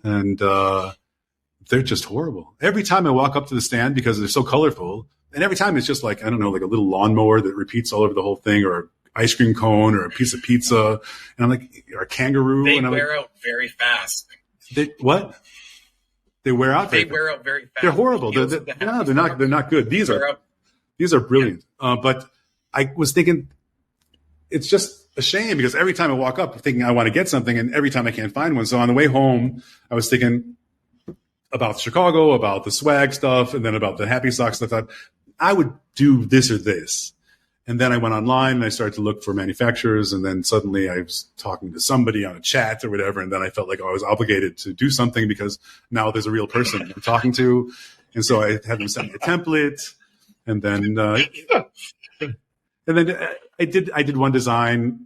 And they're just horrible. Every time I walk up to the stand, because they're so colorful, and every time it's just like, I don't know, like a little lawnmower that repeats all over the whole thing, or an ice cream cone, or a piece of pizza. And I'm like, or a kangaroo. They and wear out very fast. What? They wear out. They wear out very fast. They're horrible. They're not good. These are brilliant. Yeah. But I was thinking, it's just a shame because every time I walk up thinking I want to get something, and every time I can't find one. So on the way home, I was thinking about Chicago, about the swag stuff, and then about the Happy Socks stuff. I thought I would do this or this. And then I went online and I started to look for manufacturers. And then suddenly I was talking to somebody on a chat or whatever. And then I felt like I was obligated to do something because now there's a real person I'm talking to. And so I had them send me a template. And then, I did one design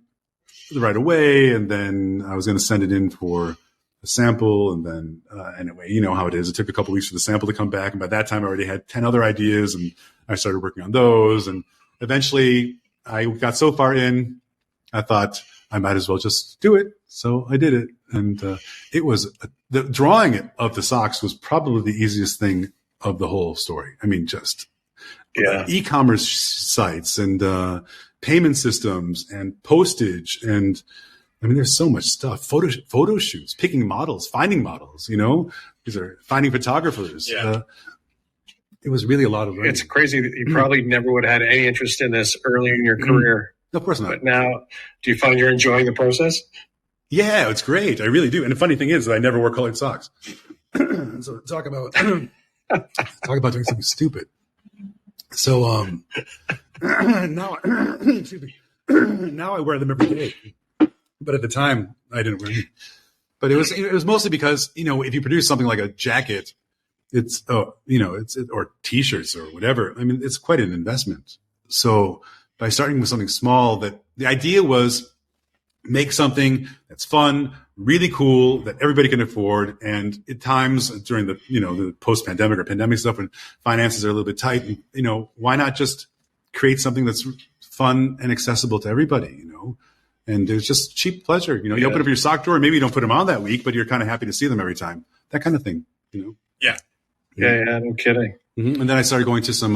right away. And then I was going to send it in for a sample. And then, anyway, you know how it is. It took a couple weeks for the sample to come back. And by that time I already had 10 other ideas, and I started working on those. And eventually I got so far in, I thought I might as well just do it. So I did it. And it was the drawing of the socks was probably the easiest thing of the whole story. I mean, just e-commerce sites and payment systems and postage. And I mean, there's so much stuff, photo shoots, picking models, finding models, you know, these are finding photographers. Yeah. It was really a lot of learning. It's crazy that you probably never would have had any interest in this earlier in your career. Of course not. But now, do you find you're enjoying the process? Yeah, it's great. I really do. And the funny thing is that I never wore colored socks. So talk about doing something stupid. So now, excuse me. Now I wear them every day. But at the time, I didn't wear them. But it was mostly because, you know, if you produce something like a jacket, it's or T-shirts or whatever. I mean, it's quite an investment. So by starting with something small, that the idea was make something that's fun, really cool, that everybody can afford. And at times during the post-pandemic or pandemic stuff, when finances are a little bit tight, why not just create something that's fun and accessible to everybody, you know? And there's just cheap pleasure. You know, you open up your sock drawer, maybe you don't put them on that week, but you're kind of happy to see them every time. That kind of thing, you know? Yeah. Yeah, no kidding. Mm-hmm. And then I started going to some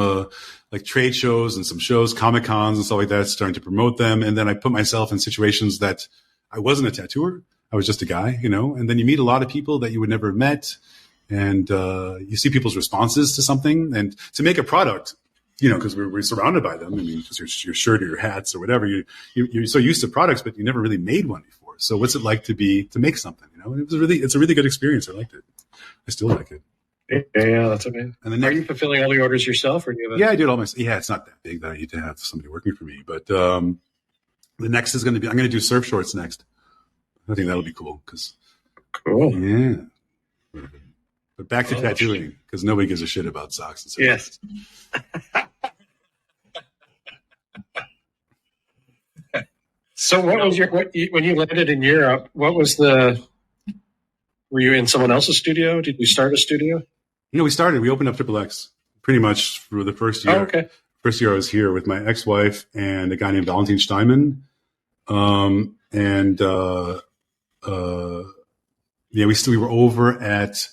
like trade shows and some shows, Comic Cons and stuff like that, starting to promote them. And then I put myself in situations that I wasn't a tattooer. I was just a guy, you know, and then you meet a lot of people that you would never have met. And you see people's responses to something. And to make a product, you know, because we're surrounded by them. I mean, because your shirt or your hats or whatever, you're so used to products, but you never really made one before. So what's it like to make something, you know? And it's a really good experience. I liked it. I still like it. Yeah, that's amazing. And then are you fulfilling all the orders yourself, or do you have I do it all myself. Yeah, it's not that big that I need to have somebody working for me. But the next is going to be, I'm going to do surf shorts next. I think that'll be cool. Cool. Yeah. But back to tattooing, because nobody gives a shit about socks and surf shorts. So what was when you landed in Europe, were you in someone else's studio? Did you start a studio? We opened up Triple X pretty much for the first year. Oh, okay. First year I was here with my ex-wife and a guy named Valentin Steinman. We were over at,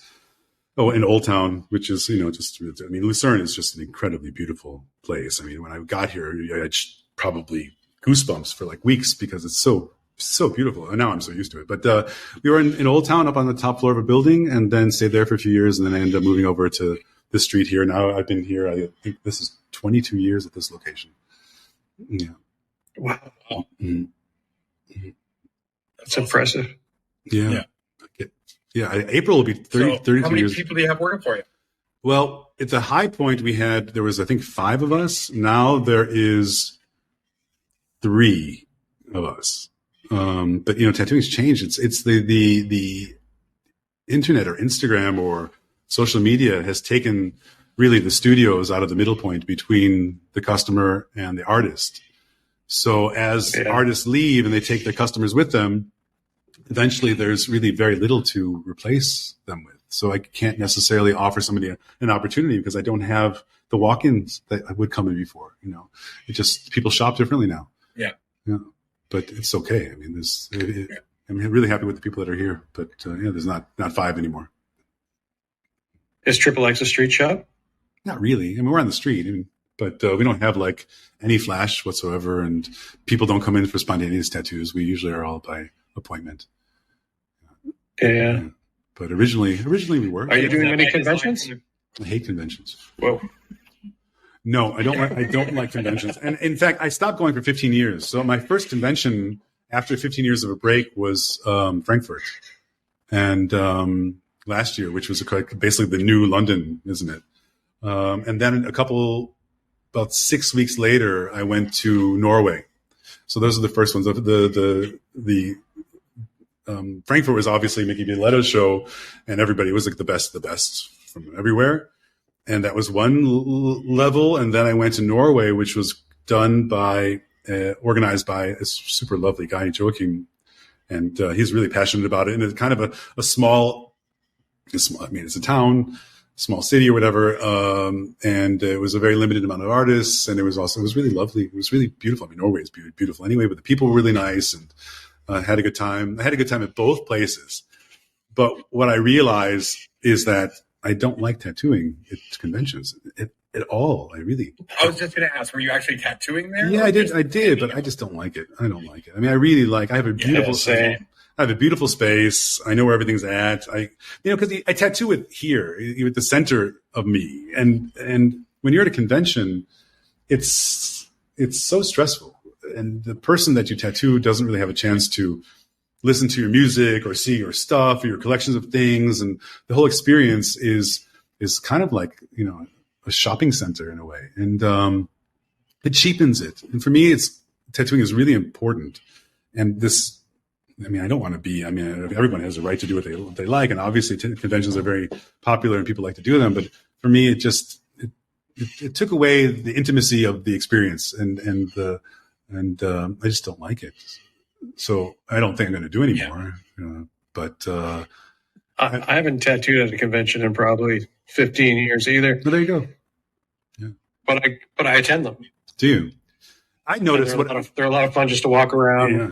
in Old Town, which is, Lucerne is just an incredibly beautiful place. I mean, when I got here, I had probably goosebumps for like weeks because it's so beautiful. And now I'm so used to it. But we were in Old Town up on the top floor of a building and then stayed there for a few years. And then I ended up moving over to this street here. Now I've been here, I think this is 22 years at this location. Yeah. Wow. Mm-hmm. Mm-hmm. That's impressive. Yeah. April will be 32 how many years. people do you have working for you? Well, at the high point there was, I think, 5 of us. Now there is 3 of us. But tattooing's changed. It's the internet or Instagram or social media has taken really the studios out of the middle point between the customer and the artist. So as artists leave and they take their customers with them, eventually there's really very little to replace them with. So I can't necessarily offer somebody an opportunity because I don't have the walk-ins that would come in before. It just, people shop differently now. Yeah. But it's okay. I mean, I'm really happy with the people that are here, but there's not 5 anymore. Is Triple X a street shop? Not really. I mean, we're on the street, but we don't have like any flash whatsoever, and people don't come in for spontaneous tattoos. We usually are all by appointment. Yeah. But originally we were. Are you doing many conventions? I hate conventions. Whoa. No, I don't like conventions. And in fact, I stopped going for 15 years. So my first convention after 15 years of a break was Frankfurt. And last year, which was basically the new London, isn't it? And then about 6 weeks later, I went to Norway. So those are the first ones. Frankfurt was obviously Mickey Violetto's show, and everybody was like the best of the best from everywhere. And that was one level. And then I went to Norway, which was done organized by a super lovely guy, Joachim. And he's really passionate about it. And it's kind of a small, it's a town, small city or whatever. And it was a very limited amount of artists. And it was really lovely. It was really beautiful. I mean, Norway is beautiful anyway, but the people were really nice, and had a good time. I had a good time at both places. But what I realized is that I don't like tattooing at conventions at all. I was just going to ask, were you actually tattooing there? Yeah, I did, but I just don't like it. I don't like it. I mean, I have a beautiful space. I know where everything's at. Because I tattoo it here, at the center of me. And when you're at a convention, it's so stressful. And the person that you tattoo doesn't really have a chance to listen to your music or see your stuff or your collections of things. And the whole experience is kind of like, a shopping center in a way. And it cheapens it. And for me, tattooing is really important. And I don't want to be, everyone has a right to do what they like. And obviously conventions are very popular and people like to do them. But for me, it took away the intimacy of the experience and I just don't like it. So I don't think I'm going to do anymore. Yeah. I haven't tattooed at a convention in probably 15 years either. Well, there you go. Yeah. But I attend them. Do you? I noticed they're a lot of fun just to walk around. Yeah.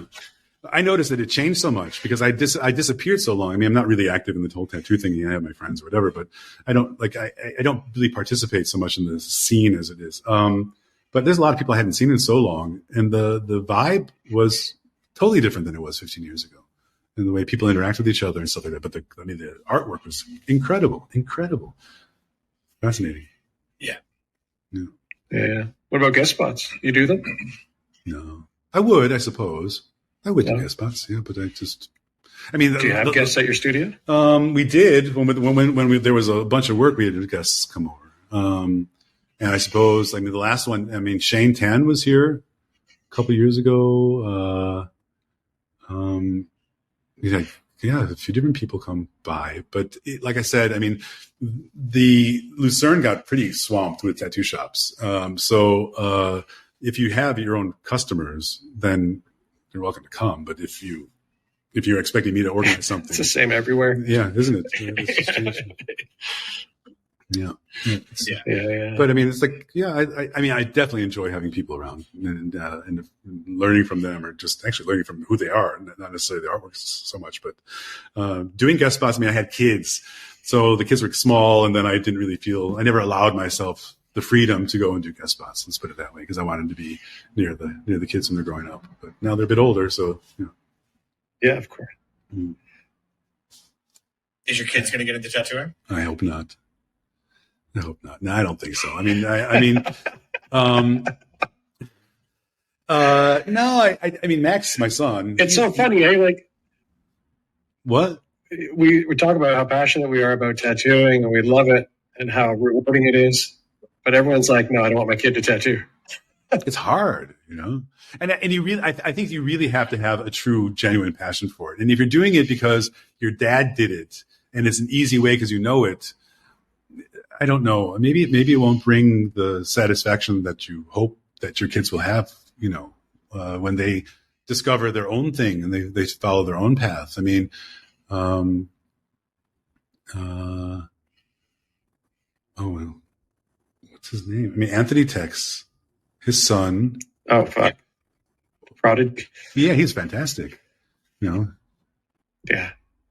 I noticed that it changed so much because I disappeared so long. I mean, I'm not really active in the whole tattoo thing. I have my friends or whatever, but I don't really participate so much in the scene as it is. But there's a lot of people I hadn't seen in so long, and the vibe was totally different than it was 15 years ago, and the way people interact with each other and stuff like that. But the artwork was incredible, fascinating. Yeah. What about guest spots? You do them? No, I would, I suppose. I would do guest spots, yeah, but do you have guests at your studio? We did when there was a bunch of work. We had guests come over. And I suppose, the last one, Shane Tan was here a couple of years ago. A few different people come by. But like I said, the Lucerne got pretty swamped with tattoo shops. So if you have your own customers, then you're welcome to come. But if you're expecting me to organize something, it's the same everywhere. Yeah, isn't it? Yeah. But it's like, I definitely enjoy having people around and learning from them, or just actually learning from who they are, not necessarily the artwork so much, but doing guest spots. I had kids, so the kids were small, and then I never allowed myself the freedom to go and do guest spots. Let's put it that way, because I wanted to be near the kids when they're growing up. But now they're a bit older, so yeah, of course. Mm. Is your kids going to get into tattooing? I hope not. No, I don't think so. No, Max, my son. It's so funny, eh? Like What? We talk about how passionate we are about tattooing, and we love it, and how rewarding it is. But everyone's like, "No, I don't want my kid to tattoo." It's hard, and you really, I think you really have to have a true, genuine passion for it. And if you're doing it because your dad did it and it's an easy way because you know it, I don't know. Maybe it won't bring the satisfaction that you hope that your kids will have, when they discover their own thing and they follow their own path. I mean, oh well, what's his name? I mean, Anthony Tex, his son. Oh, fuck. Prodded. Yeah, he's fantastic. Yeah.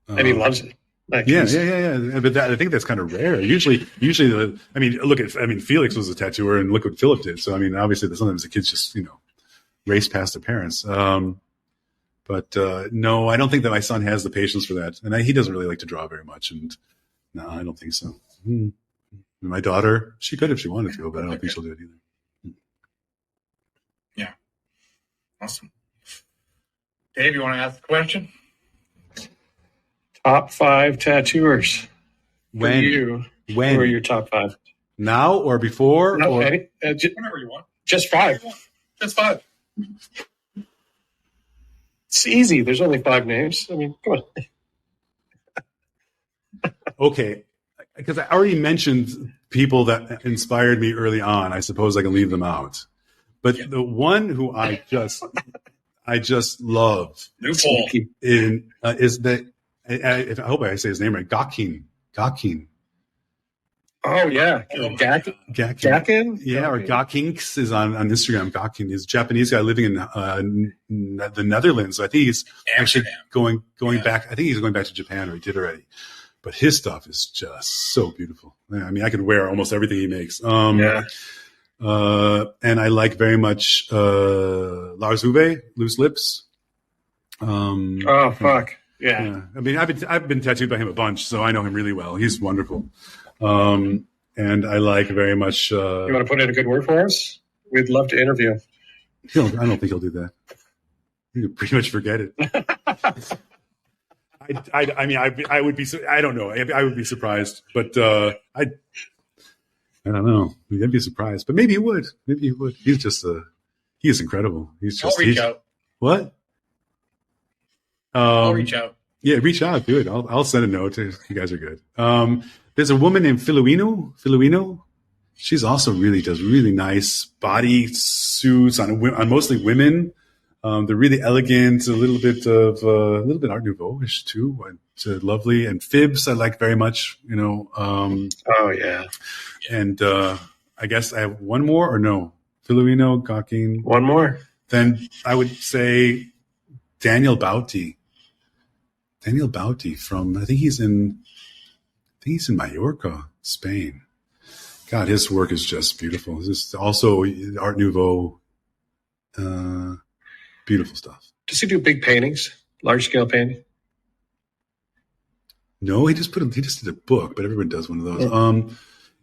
And he loves it. Like yeah. But I think that's kind of rare. Usually, Felix was a tattooer, and look what Philip did. So, I mean, obviously, sometimes the kids just, race past their parents. But no, I don't think that my son has the patience for that, and he doesn't really like to draw very much. And no, I don't think so. My daughter, she could if she wanted to, but I don't think she'll do it either. Yeah, awesome. Dave, you want to ask the question? Top 5 tattooers. When? Who are your top 5? Now or before? No, or? Whenever you want. Just 5. Just 5. It's easy. There's only 5 names. I mean, come on. Okay. Because I already mentioned people that inspired me early on. I suppose I can leave them out. But the one who I just love is the, I hope I say his name right, Gothic. Oh, yeah. Gakin? Yeah, or Gothinks is on Instagram. Gothin is a Japanese guy living in the Netherlands. I think he's actually going back. I think he's going back to Japan, or he did already. But his stuff is just so beautiful. I mean, I could wear almost everything he makes. And I like very much Lars Uwe, Loose Lips. Oh, fuck. Yeah. I mean, I've been tattooed by him a bunch, so I know him really well. He's wonderful. And I like very much. You want to put in a good word for us? We'd love to interview him. I don't think he'll do that. You can pretty much forget it. I would be. I don't know. I would be surprised, but I don't know. I'd be surprised, but maybe he would. He's just he is incredible. I'll reach out. What? I'll reach out. Yeah, reach out. Do it. I'll send a note. You guys are good. There's a woman named Filuino. She's also does really nice body suits on mostly women. They're really elegant, a little bit Art Nouveau-ish too. It's lovely. And fibs I like very much. Oh yeah. And I guess I have one more or no? Filuino, Gawking. One more. Then I would say Daniel Bauti. Daniel Bauti from I think he's in Mallorca, Spain. God, his work is just beautiful. This is also Art Nouveau. Beautiful stuff. Does he do big paintings, large scale painting? No, he just did a book, but everyone does one of those.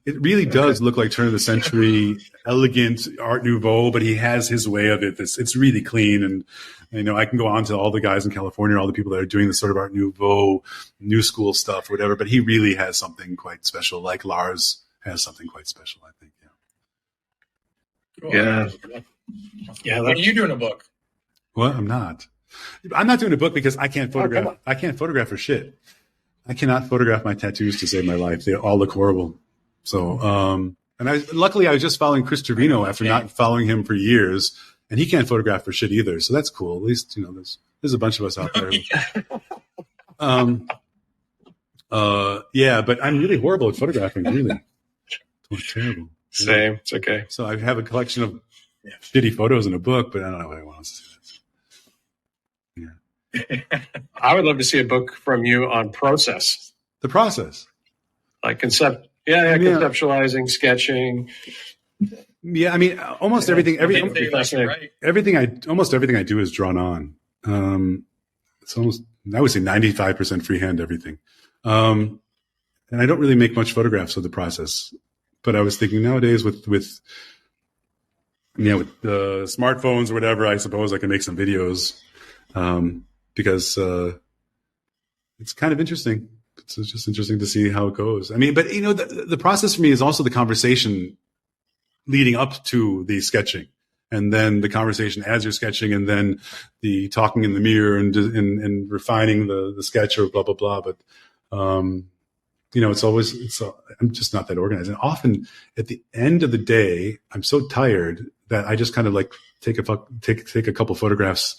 It really does look like turn of the century, elegant Art Nouveau, but he has his way of it. It's really clean, and I can go on to all the guys in California, all the people that are doing this sort of Art Nouveau, new school stuff, or whatever. But he really has something quite special, like Lars has something quite special, I think. Yeah. When are you doing a book? Well, I'm not doing a book because I can't photograph. I can't photograph for shit. I cannot photograph my tattoos to save my life. They all look horrible. So, and luckily I was just following Chris Trevino after not following him for years, and he can't photograph for shit either. So that's cool. At least, there's a bunch of us out there. Yeah, but I'm really horrible at photographing, really. It's terrible. Same. It's okay. So I have a collection of shitty photos in a book, but I don't know if anyone else to see that. I would love to see a book from you on process. The process. Like conceptualizing, sketching. Yeah, I mean, almost everything I do is drawn on. It's almost, I would say 95% freehand everything. And I don't really make much photographs of the process. But I was thinking nowadays with the smartphones or whatever, I suppose I can make some videos. Because it's kind of interesting. It's just interesting to see how it goes. I mean, but the process for me is also the conversation leading up to the sketching, and then the conversation as you're sketching, and then the talking in the mirror and refining the sketch or blah blah blah. But I'm just not that organized, and often at the end of the day, I'm so tired that I just kind of like take a couple photographs,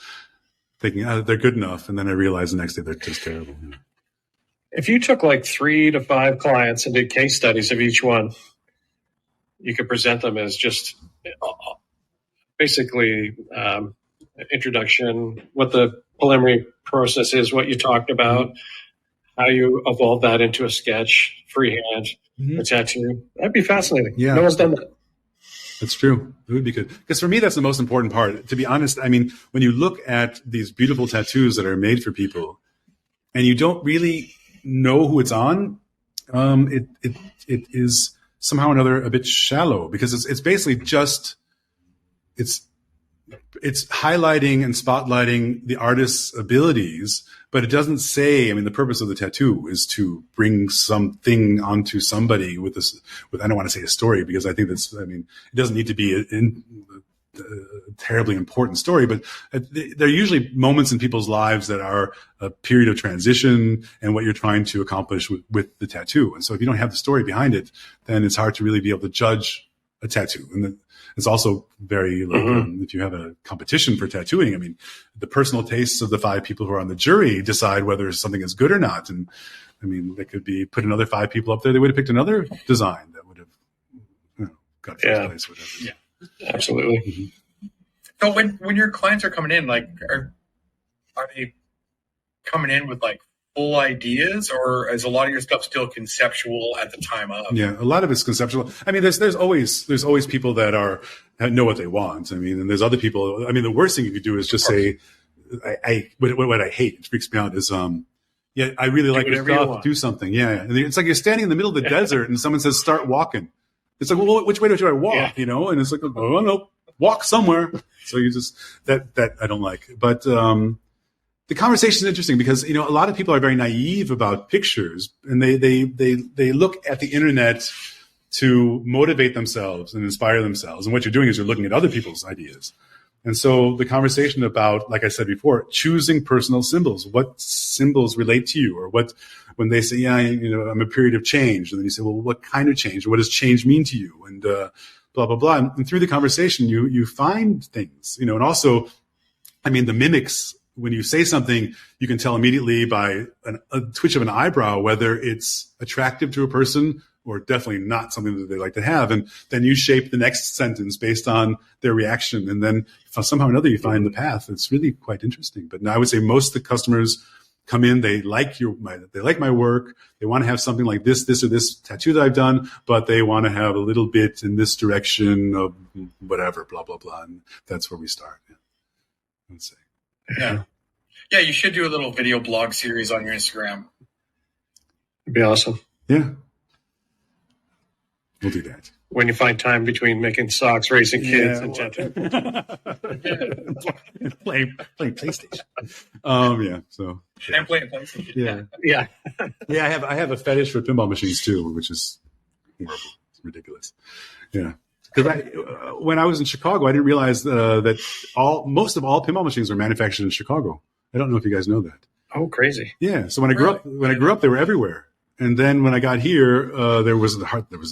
thinking they're good enough, and then I realize the next day they're just terrible. If you took like 3 to 5 clients and did case studies of each one, you could present them as just basically introduction, what the preliminary process is, what you talked about, how you evolve that into a sketch, freehand, a tattoo. That'd be fascinating. Yeah. No one's done that. That's true. It would be good. Because for me, that's the most important part. To be honest, I mean, when you look at these beautiful tattoos that are made for people and you don't really know who it's on, it is somehow or another a bit shallow, because it's basically just it's highlighting and spotlighting the artist's abilities, but it doesn't say, I mean, the purpose of the tattoo is to bring something onto somebody with I don't want to say a story, because I think it doesn't need to be a terribly important story, but there are usually moments in people's lives that are a period of transition and what you're trying to accomplish with the tattoo. And so if you don't have the story behind it, then it's hard to really be able to judge a tattoo. And it's also very, if you have a competition for tattooing, I mean, the personal tastes of the 5 people who are on the jury decide whether something is good or not. And I mean, they could be put another 5 people up there. They would have picked another design that would have got first place, whatever. Yeah, absolutely. So when your clients are coming in, like, are they coming in with like full ideas, or is a lot of your stuff still conceptual at the time of? Yeah, a lot of it's conceptual. I mean, there's always people that know what they want. I mean, and there's other people. I mean, the worst thing you could do is just say, what I hate, it freaks me out, is I really like your stuff. Do something. Yeah, and it's like you're standing in the middle of the desert and someone says, start walking. It's like, well, which way should I walk? Yeah. And it's like, oh no, walk somewhere. So you just that I don't like, but. The conversation is interesting because, a lot of people are very naive about pictures, and they look at the internet to motivate themselves and inspire themselves. And what you're doing is you're looking at other people's ideas. And so the conversation about, like I said before, choosing personal symbols, what symbols relate to you, or when they say, I'm a period of change. And then you say, well, what kind of change? What does change mean to you? And blah, blah, blah. And through the conversation, you find things, and also, I mean, the mimics. When you say something, you can tell immediately by a twitch of an eyebrow whether it's attractive to a person or definitely not something that they like to have. And then you shape the next sentence based on their reaction. And then somehow or another, you find the path. It's really quite interesting. But I would say most of the customers come in, they like my work. They want to have something like this or this tattoo that I've done, but they want to have a little bit in this direction of whatever, blah, blah, blah. And that's where we start. Yeah. Let's say. Yeah. Yeah, you should do a little video blog series on your Instagram. It'd be awesome. Yeah. We'll do that. When you find time between making socks, raising kids, and tattoo. playing PlayStation. So. And playing PlayStation. Yeah. Yeah, I have a fetish for pinball machines too, which is horrible. It's ridiculous. Yeah. Because when I was in Chicago, I didn't realize that most of all pinball machines are manufactured in Chicago. I don't know if you guys know that. Oh, crazy! Yeah. So when I grew up, they were everywhere. And then when I got here, there wasn't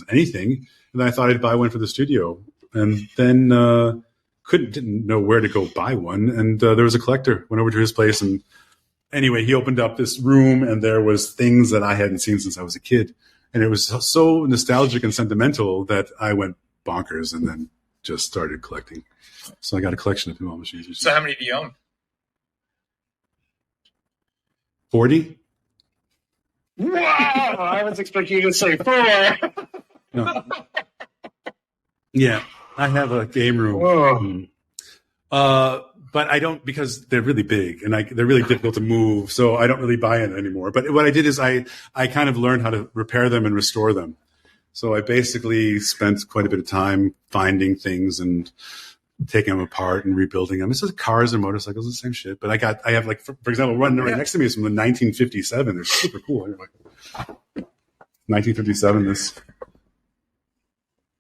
anything. And then I thought I'd buy one for the studio, and then didn't know where to go buy one. And there was a collector. Went over to his place, and anyway, he opened up this room, and there was things that I hadn't seen since I was a kid, and it was so nostalgic and sentimental that I went bonkers and then just started collecting. So I got a collection of pinball machines. So how many do you own? 40. Wow! I was expecting you to say 4. No. Yeah, I have a game room. Whoa. But I don't, because they're really big and they're really difficult to move. So I don't really buy it anymore. But what I did is I kind of learned how to repair them and restore them. So I basically spent quite a bit of time finding things and taking them apart and rebuilding them. It's just cars and motorcycles, the same shit. But I have like, for example, running right next to me is from the 1957. They're super cool. You're like, 1957. This.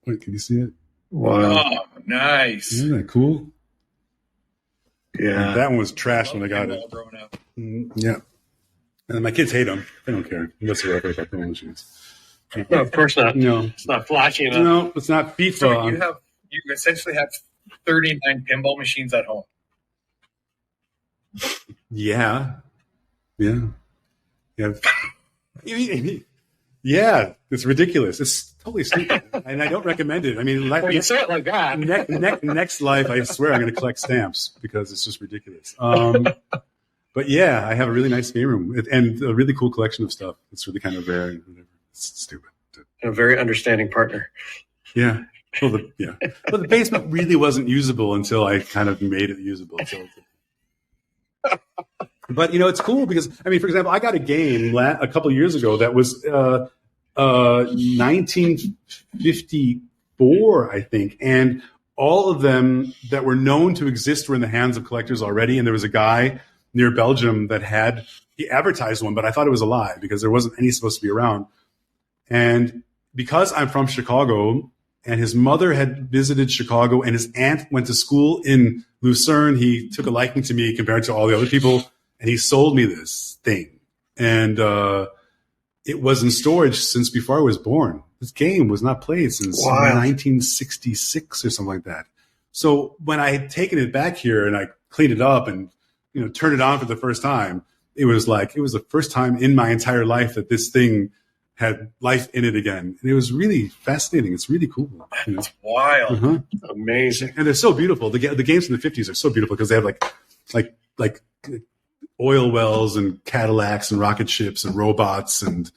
Wait, can you see it? Wow. Oh, nice. Isn't that cool? Yeah. And that one was trash when I got it. Yeah. And my kids hate them. They don't care. Unless they're like pinball machines. No, of course not. No. It's not flashy enough. No, it's not FIFA. So you essentially have 39 pinball machines at home. Yeah. Yeah. Yeah, it's ridiculous. It's totally stupid, and I don't recommend it. I mean, you say it like that. Next life, I swear I'm going to collect stamps because it's just ridiculous. But yeah, I have a really nice game room and a really cool collection of stuff. It's really kind of rare and whatever. It's stupid. A very understanding partner. Yeah. Well, the basement really wasn't usable until I kind of made it usable. But, it's cool because, I mean, for example, I got a game a couple of years ago that was 1954, I think. And all of them that were known to exist were in the hands of collectors already. And there was a guy near Belgium that he advertised one, but I thought it was a lie because there wasn't any supposed to be around. And because I'm from Chicago and his mother had visited Chicago and his aunt went to school in Lucerne, he took a liking to me compared to all the other people. And he sold me this thing. And it was in storage since before I was born. This game was not played since 1966 or something like that. So when I had taken it back here and I cleaned it up and turned it on for the first time, it was the first time in my entire life that this thing had life in it again. And it was really fascinating. It's really cool. It's wild. Uh-huh. Amazing. And they're so beautiful. The games from the 50s are so beautiful because they have like oil wells and Cadillacs and rocket ships and robots and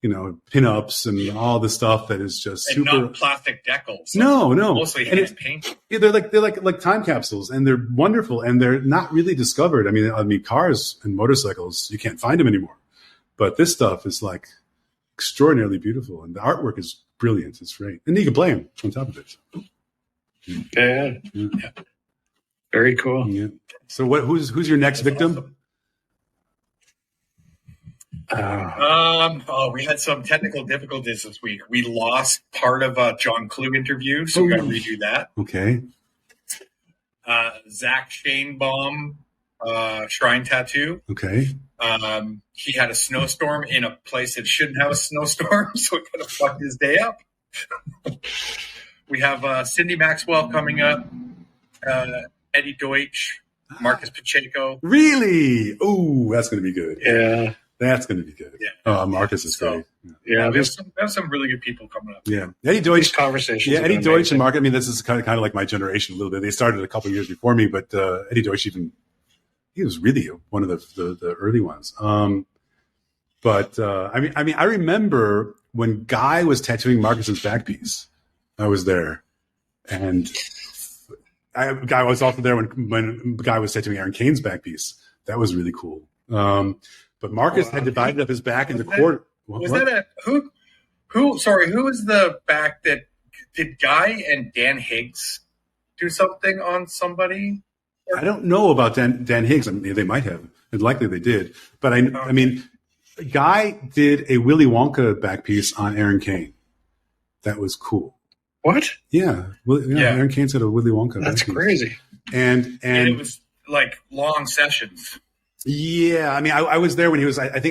pinups and all the stuff that is just and super. Not plastic decals. No. Mostly hand painted. Yeah, they're like time capsules, and they're wonderful, and they're not really discovered. I mean, cars and motorcycles, you can't find them anymore, but this stuff is like extraordinarily beautiful, and the artwork is brilliant. It's great, and you can play them on top of it. Yeah. Very cool. Yeah. So who's your next victim? Awesome. We had some technical difficulties this week. We lost part of a John Clue interview, so we got to redo that. Okay. Zach Shanebaum, Shrine Tattoo. Okay. He had a snowstorm in a place that shouldn't have a snowstorm, so it kind of fucked his day up. We have Cindy Maxwell coming up, Eddie Deutsch, Marcus Pacheco. Really? Oh, that's going to be good. Yeah. That's going to be good. Yeah. Oh, Marcus is great. Yeah, we have some really good people coming up. Yeah, Eddie Deutsch. Conversations. Yeah, Eddie Deutsch and Marcus. I mean, this is kind of like my generation a little bit. They started a couple of years before me, but Eddie Deutsch he was really one of the early ones. But I remember when Guy was tattooing Marcus's back piece. I was there, and Guy was also there when Guy was tattooing Aaron Kane's back piece. That was really cool. But Marcus had divided up his back into quarter. Was that who? Sorry, who was the back that did Guy and Dan Higgs do something on somebody? I don't know about Dan Higgs. I mean, they might have. And likely they did. But I mean, Guy did a Willy Wonka back piece on Aaron Kane. That was cool. What? Yeah. Aaron Kane's had a Willy Wonka. That's crazy. And it was like long sessions. Yeah, I mean, I was there when he was. I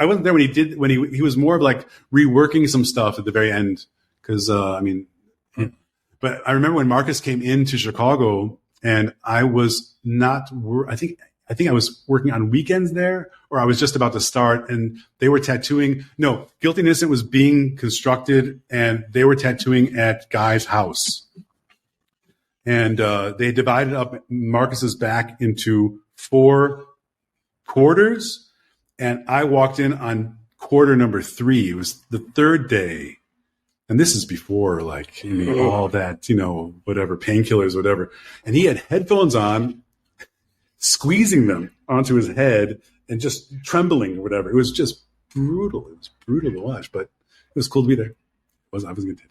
wasn't there when he was more of like reworking some stuff at the very end because but I remember when Marcus came into Chicago and I was not. I think I was working on weekends there, or I was just about to start, and they were tattooing. No, Guilty Innocent was being constructed, and they were tattooing at Guy's house, and they divided up Marcus's back into 4 quarters, and I walked in on quarter number 3. It was the 3rd day, and this is before all that, whatever, painkillers, whatever. And he had headphones on, squeezing them onto his head and just trembling or whatever. It was just brutal. It was brutal to watch, but it was cool to be there. I was going to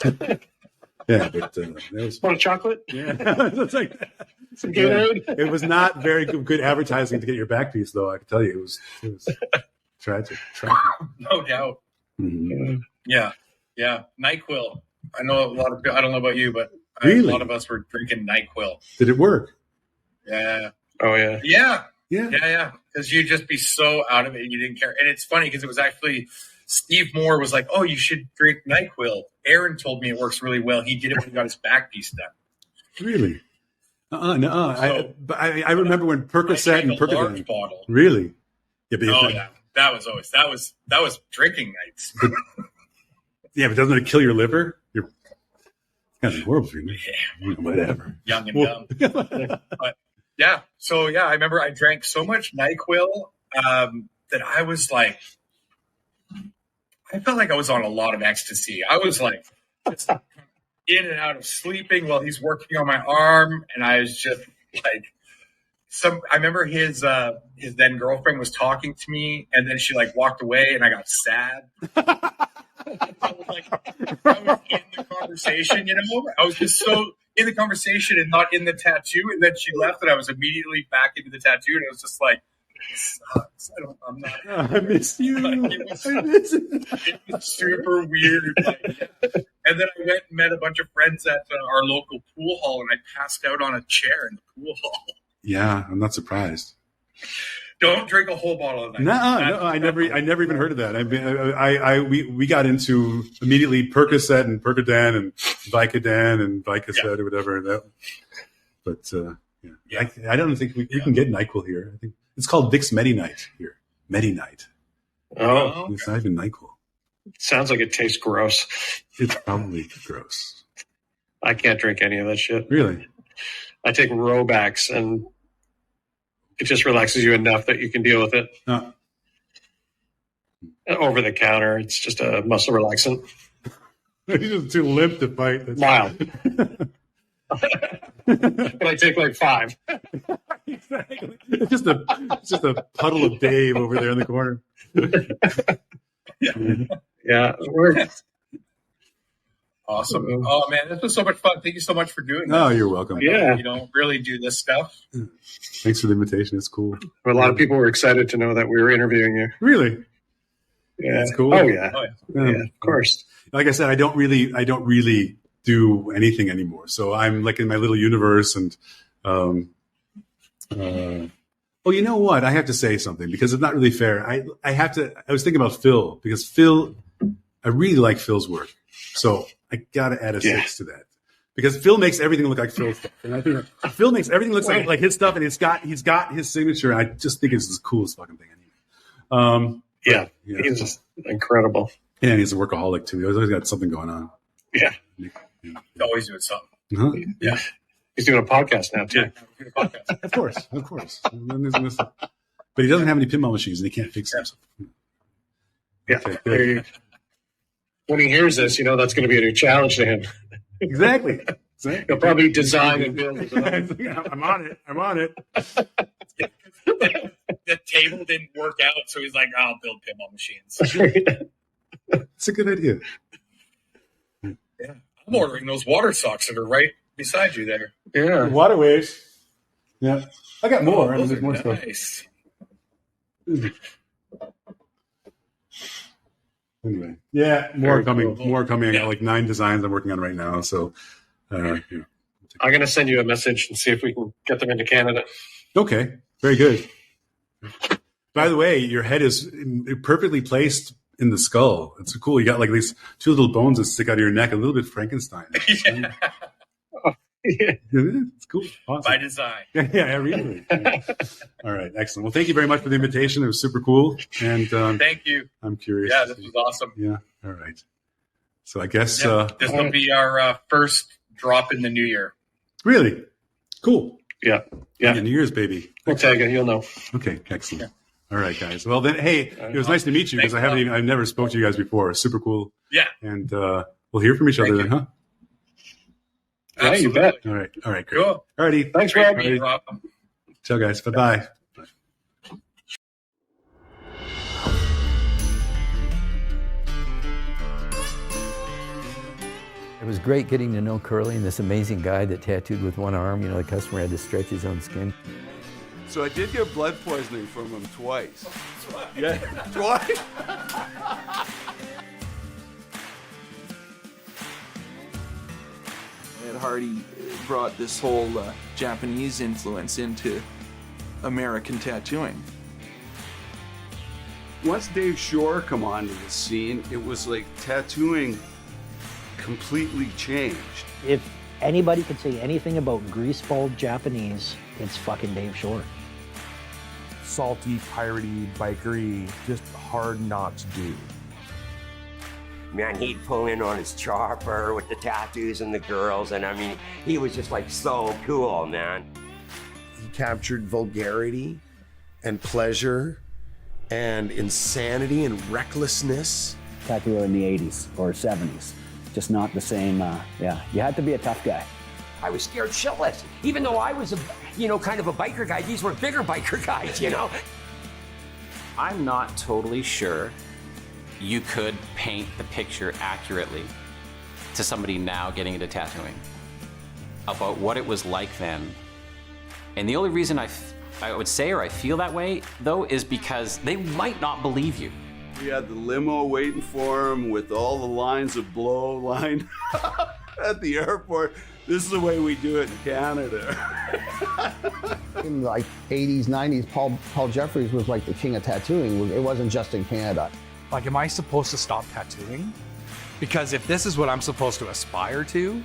tattoo. So. Yeah, but it was, Want a chocolate? yeah. It's like, Some Gatorade? it was not very good advertising to get your back piece, though. I can tell you, it was tragic. No doubt. Mm-hmm. Yeah. NyQuil. I know a lot of people. I don't know about you, but Really? a lot of us were drinking NyQuil. Did it work? Yeah. Oh, yeah. Yeah. Because you'd just be so out of it, and you didn't care. And it's funny because it was actually Steve Moore was like, "Oh, you should drink NyQuil." Aaron told me it works really well. He did it when he got his back piece done. Really? No. So, I remember when Percocet and a large Percodan. bottle. Really? Yeah, but Yeah. That was drinking nights. Yeah, but doesn't it kill your liver? You're kind of horrible for you. Yeah. Whatever. Young and dumb. But yeah. So yeah, I remember I drank so much NyQuil that I was like, I felt like I was on a lot of ecstasy. I was like just in and out of sleeping while he's working on my arm, and I was just like, I remember his then girlfriend was talking to me, and then she like walked away, and I got sad. I was in the conversation, I was just so in the conversation and not in the tattoo. And then she left, and I was immediately back into the tattoo, and it was just like, it sucks. I'm not. I miss you. It was super weird. And then I went and met a bunch of friends at our local pool hall, and I passed out on a chair in the pool hall. Yeah, I'm not surprised. Don't drink a whole bottle of that. No, I never even heard of that. We got into immediately Percocet and Percodan and Vicodin and Vicodin or whatever. But I don't think we can get NyQuil here. I think it's called Vicks Medi-Nite here. Medi-Nite. Oh, it's not even NyQuil. Sounds like it tastes gross. It's probably gross. I can't drink any of that shit. Really? I take Robax, and it just relaxes you enough that you can deal with it. Over the counter, it's just a muscle relaxant. He's just too limp to fight. That's mild. But I take like 5. Exactly. It's just a puddle of Dave over there in the corner. Yeah. Awesome. Oh man, this was so much fun. Thank you so much for doing this. Oh, you're welcome. Yeah. You don't really do this stuff. Thanks for the invitation. It's cool. A lot of people were excited to know that we were interviewing you. Really? Yeah. That's cool. Oh yeah. Yeah, of course. Like I said, I don't really do anything anymore. So I'm like in my little universe, and well, you know what? I have to say something because it's not really fair. I was thinking about Phil because I really like Phil's work. So I got to add a 6 to that because Phil makes everything look like Phil's stuff. And I think Phil makes everything look like his stuff, and he's got his signature. And I just think it's the coolest fucking thing anyway. Yeah. He's just incredible. Yeah, and he's a workaholic too. He's always got something going on. Yeah. He's always doing something. Uh-huh. Yeah. He's doing a podcast now too. Yeah, podcast. Of course. But he doesn't have any pinball machines, and he can't fix them. Yeah. Okay, when he hears this, that's going to be a new challenge to him. Exactly. He'll probably design and build his own. I'm on it. The table didn't work out, so he's like, I'll build pinball machines. It's a good idea. Yeah. I'm ordering those water socks that are right beside you there. Yeah. Waterways. Yeah. I got more. There's more stuff. Nice. Anyway, yeah, more coming. Cool. More coming. I got like 9 designs I'm working on right now. So, I'm going to send you a message and see if we can get them into Canada. Okay, very good. By the way, your head is perfectly placed in the skull. It's cool. You got like these 2 little bones that stick out of your neck, a little bit Frankenstein. Yeah. Yeah. It's cool. Awesome. By design. Yeah, really. All right, excellent. Well, thank you very much for the invitation. It was super cool. And thank you. I'm curious. Yeah, this was awesome. Yeah. All right. So I guess this will be our first drop in the new year. Really cool. Yeah. New Year's, baby. We'll tag it. You'll know. Okay, excellent. All right, guys. Well, then, hey, it was nice to meet you because I've never spoke to you guys before. Super cool. Yeah. And we'll hear from each other then, huh? Yeah, you bet. All right, great. Cool. All righty. Thanks, Rob. Rob. Ciao, guys. Bye-bye. It was great getting to know Curly and this amazing guy that tattooed with one arm. You know, the customer had to stretch his own skin. So I did get blood poisoning from him twice. Yeah, twice. Ed Hardy brought this whole Japanese influence into American tattooing. Once Dave Shore come onto the scene, it was like tattooing completely changed. If anybody could say anything about greaseball Japanese, it's fucking Dave Shore. Salty, piratey, bikery, just hard not to do. Man, he'd pull in on his chopper with the tattoos and the girls, and I mean, he was just like so cool, man. He captured vulgarity and pleasure and insanity and recklessness. Tattooer in the 80s or 70s, just not the same, yeah, you had to be a tough guy. I was scared shitless. Even though I was kind of a biker guy, these were bigger biker guys, you know? I'm not totally sure you could paint the picture accurately to somebody now getting into tattooing about what it was like then. And the only reason I would say or I feel that way, though, is because they might not believe you. We had the limo waiting for him with all the lines of blow lined at the airport. This is the way we do it in Canada. In the 80s, 90s, Paul Jeffries was like the king of tattooing. It wasn't just in Canada. Like, am I supposed to stop tattooing? Because if this is what I'm supposed to aspire to,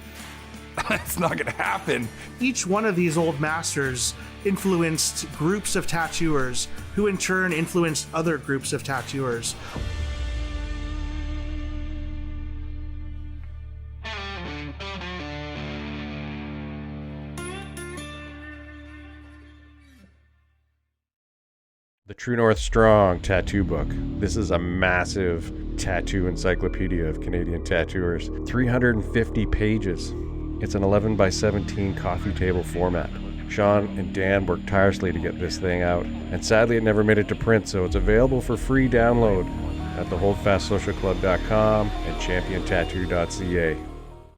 it's not gonna happen. Each one of these old masters influenced groups of tattooers, who in turn influenced other groups of tattooers. The True North Strong Tattoo Book. This is a massive tattoo encyclopedia of Canadian tattooers. 350 pages. It's an 11 by 17 coffee table format. Shawn and Dan worked tirelessly to get this thing out, and sadly it never made it to print, so it's available for free download at theholdfastsocialclub.com and championtattoo.ca.